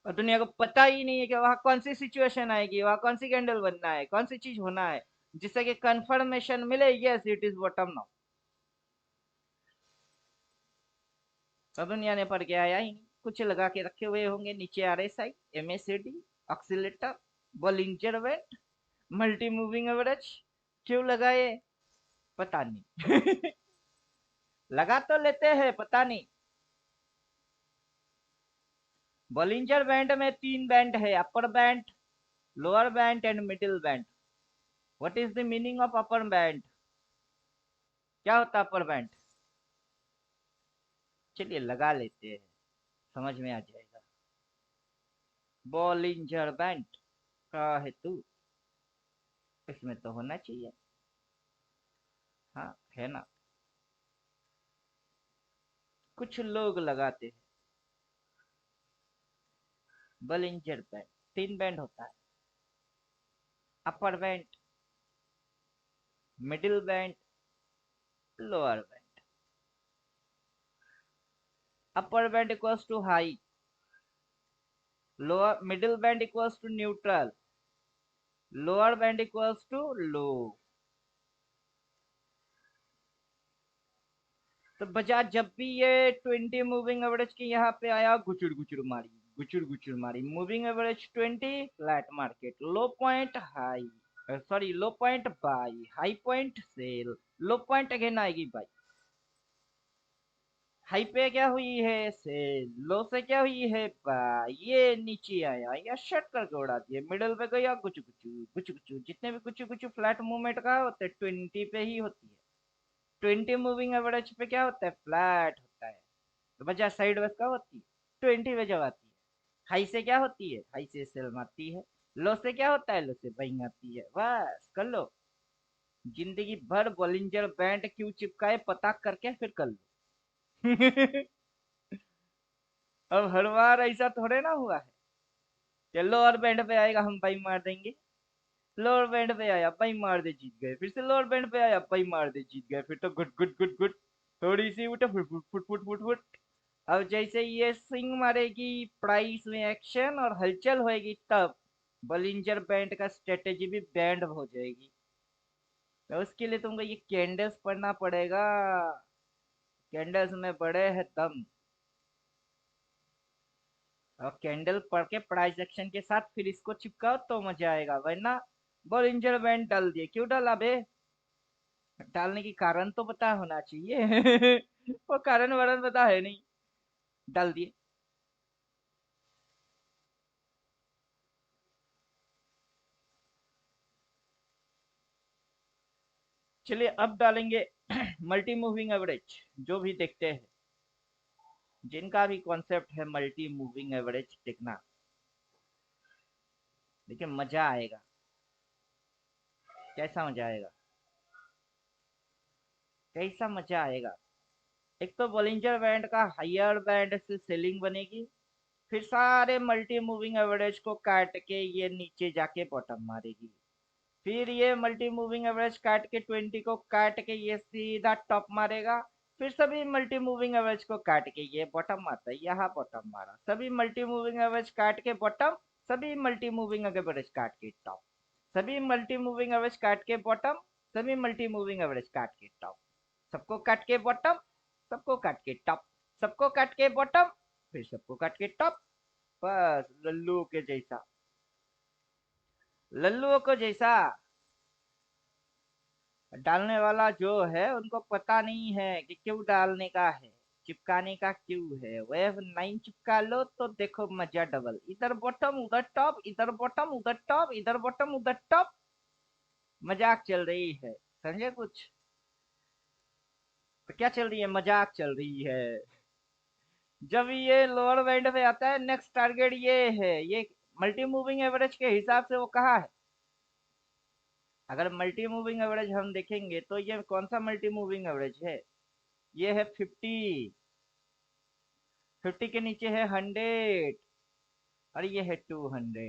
और दुनिया को पता ही नहीं है कि वहां कौन सी सिचुएशन आएगी, वहां कौन सी कैंडल बनना है, कौन सी चीज होना है, जिससे कि कंफर्मेशन मिले yes it is bottom now. तो दुनिया ने पढ़ के आया ही नहीं, कुछ लगा के रखे हुए होंगे नीचे, RSI, MACD, oscillator, Bollinger band, multi moving average. क्यों लगाए पता नहीं लगा तो लेते हैं पता नहीं। बॉलिंजर बैंड में 3 बैंड है, upper band, lower band and middle band. What is the meaning of upper band, क्या होता है अपर बैंड? चलिए लगा लेते हैं, समझ में आ जाएगा। बॉलिंजर बैंड का हेतु इसमें तो होना चाहिए, हाँ है ना। कुछ लोग लगाते हैं बॉलिंजर बैंड, 3 बैंड होता है, upper band, middle band, lower band. Upper band equals to high, lower middle band equals to neutral, lower band equals to low. तो बजाज जब भी ये 20 मूविंग एवरेज के यहाँ पे आया, गुचुर गुचुर मारी, गुचुर गुचुर मारी, moving average 20 flat market, low point high, sorry low point buy, high point sell, low point again आएगी बाई। हाई पे क्या हुई है सेल, लो से क्या हुई है बाई, ये नीचे आया या शट करके उड़ा दिए, मिडल पे गया कुछ कुछ कुछ, जितने भी कुछ कुछ फ्लैट मूवमेंट का होते हैं 20 पे ही होती है। 20 मूविंग एवरेज पे क्या होता है, फ्लैट होता है। तो बजाय साइड वेज का होती है, 20 पे जब आती है। हाई से क्या होती है, हाई से सेल मारती है। लो से क्या होता है, लो से बाइंग आती है, बस कर लो। जिंदगी भर बॉलिंजर बैंड क्यों चिपकाए पता करके फिर कर लो अब हर बार ऐसा थोड़े ना हुआ है कि लोअर बैंड पे आएगा हम बाई मार देंगे, लोअर बैंड पे आया बाई मार दे जीत गए, फिर से लोअर बैंड पे आया बाई मार दे जीत गए, फिर तो गुट गुट गुट गुट, थोड़ी सी उठे foot foot foot foot foot foot, अब जैसे ये स्विंग मारेगी प्राइस में एक्शन और हलचल होएगी तब बलिंजर बैंड का स्ट्रेटेजी भी बैंड हो जाएगी। तो उसके लिए तुमको ये कैंडल्स पढ़ना पड़ेगा। कैंडल्स में बड़े है दम। और कैंडल पढ़ के प्राइस एक्शन के साथ फिर इसको चिपकाओ तो मजा आएगा, वरना बॉलिंजर बैंड डाल दिए, क्यों डाला बे? डालने की कारण तो पता होना चाहिए। वो कारण वरण पता है नहीं, डाल दिए। चलिए अब डालेंगे मल्टी मूविंग एवरेज। जो भी देखते हैं, जिनका भी कॉन्सेप्ट है मल्टी मूविंग एवरेज देखना, देखिए मजा आएगा। कैसा मजा आएगा? कैसा मजा आएगा? एक तो बॉलिंजर बैंड का हायर बैंड से सेलिंग बनेगी, फिर सारे मल्टी मूविंग एवरेज को काट के ये नीचे जाके बॉटम मारेगी। फिर ये मल्टी मूविंग एवरेज काट के 20 को काट के ये सीधा टॉप मारेगा। फिर सभी मल्टी मूविंग एवरेज को काट के ये बॉटम मारता है, यहाँ बॉटम मारा, सभी मल्टी मूविंग एवरेज काट के बॉटम, सभी मल्टी मूविंग एवरेज काट के टॉप, सभी मल्टी मूविंग एवरेज काट के बॉटम, सभी मल्टी मूविंग एवरेज काट के टॉप, सबको काट के बॉटम, सबको काट के टॉप, सबको काट के बॉटम, फिर सबको काट के टॉप। बस लल्लू के जैसा, लल्लुओं को जैसा। डालने वाला जो है उनको पता नहीं है कि क्यों डालने का है, चिपकाने का क्यों है। वेव 9 चिपका लो तो देखो मजा डबल, इधर बॉटम उधर टॉप, इधर बॉटम उधर टॉप, इधर बॉटम उधर टॉप। मजाक चल रही है, समझे कुछ? तो क्या चल रही है? मजाक चल रही है। जब ये लोअर बैंड पे आता है, नेक्स्ट टारगेट ये है, ये मल्टी मूविंग एवरेज के हिसाब से वो कहाँ है? अगर मल्टी मूविंग एवरेज हम देखेंगे तो ये कौन सा मल्टी मूविंग एवरेज है? ये है 50। 50 के नीचे है 100 और ये है 200।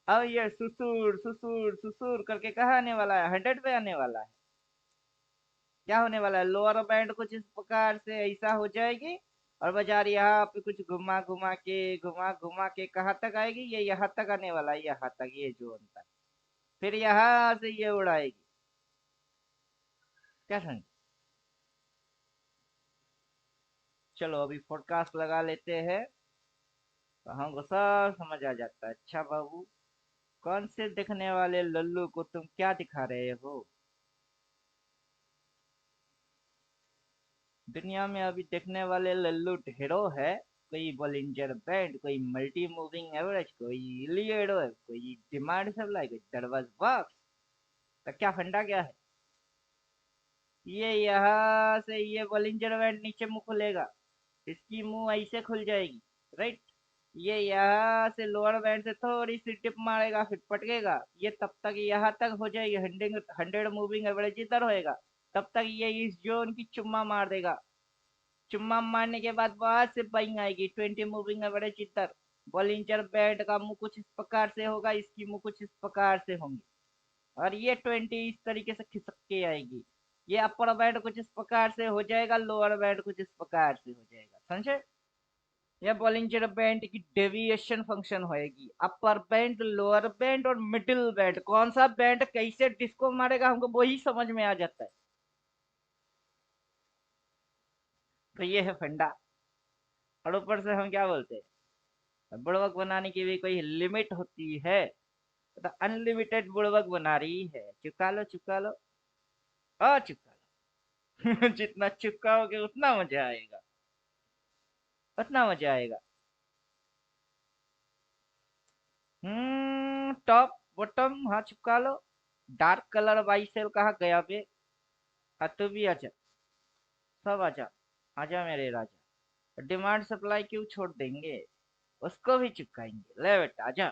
अब ये सुसुर सुसुर सुसुर करके कहाँ आने वाला है? 100 पे आने वाला है। क्या होने वाला है? लोअर बैंड कुछ इस प्रकार से ऐसा हो जाएगी और बाजार यहाँ पे कुछ घुमा घुमा के कहाँ तक आएगी? ये यहाँ तक आने वाला है, यहाँ तक, ये जोन तक। फिर यहाँ से ये उड़ाएगी। क्या समझ? चलो अभी फोरकास्ट लगा लेते हैं तो हमको सब समझ आ जाता है। अच्छा बाबू, कौन से दिखने वाले लल्लू को तुम क्या दिखा रहे हो? दुनिया में अभी देखने वाले लल्लू ढेरों है। कोई बॉलिंजर बैंड, कोई मल्टी मूविंग एवरेज, कोई इलियडो है, कोई डिमांड सप्लाई, कोई दरवाज बॉक्स। तो क्या फंडा क्या है? ये यहाँ से ये बॉलिंजर बैंड नीचे मुंह खुलेगा, इसकी मुंह ऐसे खुल जाएगी, राइट? ये यहाँ से लोअर बैंड से थोड़ी सी टिप मारेगा, फिर पटकेगा, ये तब तक यहाँ तक हो जाएगी। 100 मूविंग एवरेज इधर होएगा, तब तक ये इस जोन की चुम्मा मार देगा। चुम्मा मारने के बाद वहां से बाइंग आएगी, 20 मूविंग एवरेज इधर। बॉलिंजर बैंड का मुंह कुछ इस प्रकार से होगा, इसकी मुंह कुछ इस प्रकार से होंगी, और ये 20 इस तरीके से खिसक के आएगी। ये अपर बैंड कुछ इस प्रकार से हो जाएगा, लोअर बैंड कुछ इस प्रकार से हो जाएगा, समझे? यह बॉलिंजर बैंड की डेविएशन फंक्शन होएगी। अपर बैंड, लोअर बैंड और मिडिल बैंड, कौन सा बैंड कैसे डिस्को मारेगा हमको वही समझ में आ जाता है। तो ये है फंडा। और ऊपर से हम क्या बोलते हैं, बुड़बक बनाने की भी कोई लिमिट होती है। तो अनलिमिटेड बुड़बक बना रही है। चुका लो चुका लो, चुका लो। जितना चुकाओगे उतना मजा आएगा, उतना मजा आएगा। टॉप बॉटम, हाँ चिपका लो। डार्क कलर वाई सेल कहाँ गया बे? तू भी आजा, सब आजा, आजा मेरे राजा। डिमांड सप्लाई क्यों छोड़ देंगे? उसको भी चिपकाएंगे, ले बेटा आजा।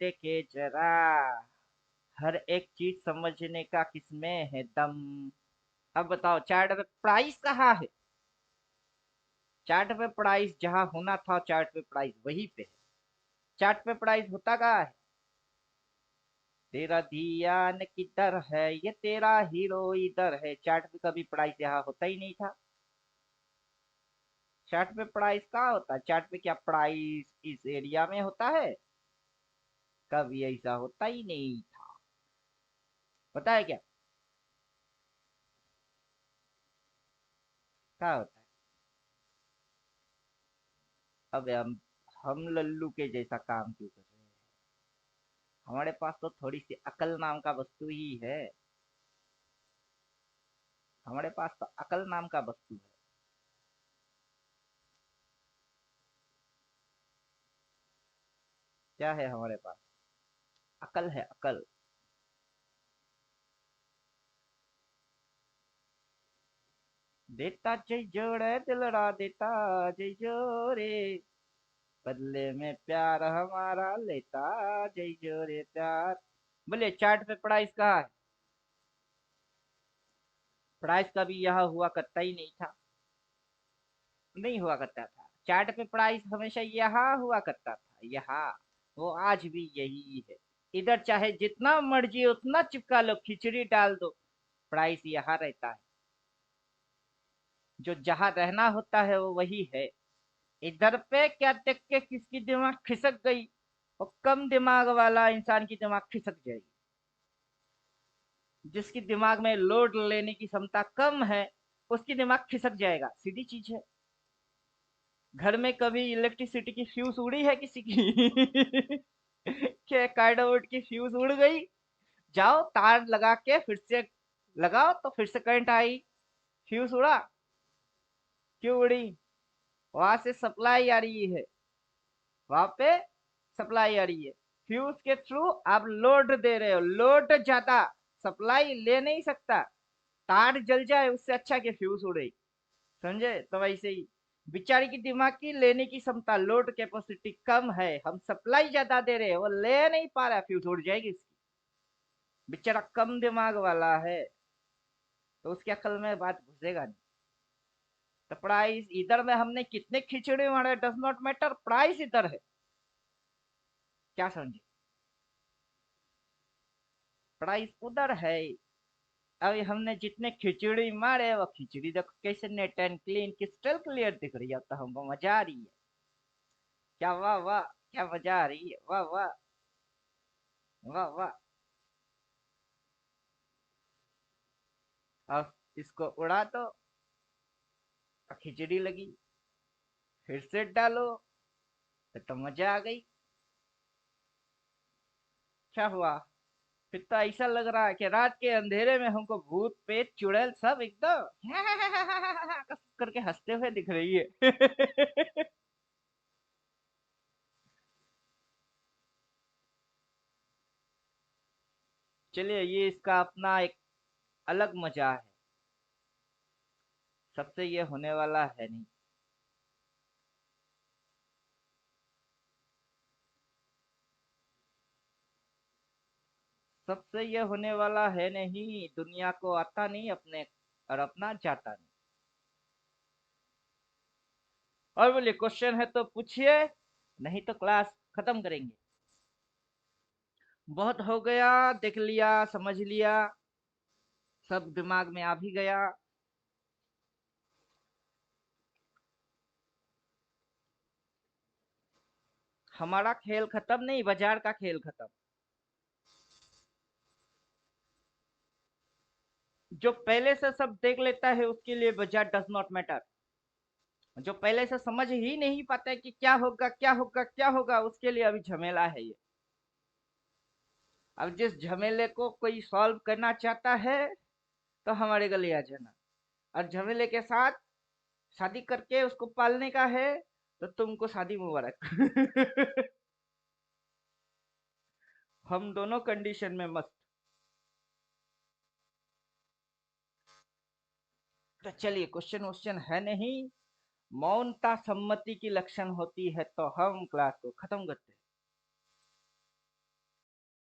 देखे जरा, हर एक चीज समझने का किसमें है दम। अब बताओ चार्ट पे प्राइस कहाँ है? चार्ट पे प्राइस जहाँ होना था, चार्ट पे प्राइस वहीं पे है। चार्ट पे प्राइस होता कहाँ है? तेरा ध्यान किधर है, ये तेरा हीरो इधर है। चार्ट पे कभी प्राइस यहाँ होता ही नहीं था। चार्ट पे प्राइस कहाँ होता है? चार्ट पे क्या प्राइस इस एरिया में होता है? कभी ऐसा होता ही नहीं था। पता है क्या क्या होता है? अब हम लल्लू के जैसा काम क्यों कर रहे हैं? हमारे पास तो थोड़ी सी अकल नाम का वस्तु ही है। हमारे पास तो अकल नाम का वस्तु है। क्या है हमारे पास? अकल है, अकल। देता जय जोड़े दिलड़ा देता जय जोरे, बदले में प्यार हमारा लेता जय जोरे प्यार। बोले चार्ट पे प्राइस कहाँ है? प्राइस कभी यह हुआ करता ही नहीं था। नहीं हुआ करता था। चार्ट पे प्राइस हमेशा यहाँ हुआ करता था, यहाँ। वो आज भी यही है। इधर चाहे जितना मर्जी उतना चिपका लो, खिचड़ी डाल दो, प्राइस यहाँ रहता है। जो जहाँ रहना होता है वो वही है। इधर पे क्या देख के किसकी दिमाग खिसक गई, और कम दिमाग वाला इंसान की दिमाग खिसक जाएगी। जिसकी दिमाग में लोड लेने की क्षमता कम है उसकी दिमाग खिसक जाएगा, सीधी चीज है। घर में कभी इलेक्ट्रिसिटी की फ्यूज उड़ी है किसी की? क्या कार्डबोर्ड की फ्यूज उड़ गई? जाओ तार लगा के फिर से लगाओ तो फिर से करंट आई। फ्यूज उड़ा? क्यों उड़ी? वहां से सप्लाई आ रही है, वहां पे सप्लाई आ रही है। फ्यूज के थ्रू आप लोड दे रहे हो, लोड ज्यादा, सप्लाई ले नहीं सकता। तार जल जाए उससे अच्छा कि फ्यूज उड़े। समझे? तो वैसे ही बेचारी की दिमाग की लेने की क्षमता, लोड कैपेसिटी कम है, हम सप्लाई ज्यादा दे रहे हैं, वो ले नहीं पा रहा, फ्यूज उड़ जाएगी इसकी। बेचारा कम दिमाग वाला है तो उसके अकल में बात घुसेगा नहीं। तो प्राइस इधर में हमने कितने खिचड़ी मारे डज नॉट मैटर, प्राइस इधर है। क्या समझे? प्राइस उधर है। अभी हमने जितने खिचड़ी मारे वो खिचड़ी देखो कैसे net and clean crystal clear दिख रही है, तो हमको मजा आ रही है। क्या वाह वाह, क्या मजा आ रही है, वाह वाह, वाह वाह। अब इसको उड़ा दो तो खिचड़ी लगी, फिर से डालो तो मजा आ गई। क्या हुआ? फिर तो ऐसा लग रहा है कि रात के अंधेरे में हमको भूत पेट चुड़ैल सब एकदम करके हंसते हुए दिख रही है। चलिए, ये इसका अपना एक अलग मजा है, सबसे ये होने वाला है नहीं। सबसे ये होने वाला है नहीं, दुनिया को आता नहीं अपने, और अपना जाता नहीं। और बोलिए क्वेश्चन है तो पूछिए, नहीं तो क्लास खत्म करेंगे। बहुत हो गया, देख लिया समझ लिया, सब दिमाग में आ भी गया। हमारा खेल खत्म नहीं, बाजार का खेल खत्म। जो पहले से सब देख लेता है उसके लिए बाजार डज नॉट मैटर। जो पहले से समझ ही नहीं पाता है कि क्या होगा क्या होगा क्या होगा, उसके लिए अभी झमेला है ये। अब जिस झमेले को कोई सॉल्व करना चाहता है तो हमारे गले आ जाना, और झमेले के साथ शादी करके उसको पालने का है तो तुमको शादी मुबारक। हम दोनों कंडीशन में मस्त। तो चलिए, क्वेश्चन वोश्चन है नहीं, मौनता सम्मति की लक्षण होती है, तो हम क्लास को खत्म करते हैं।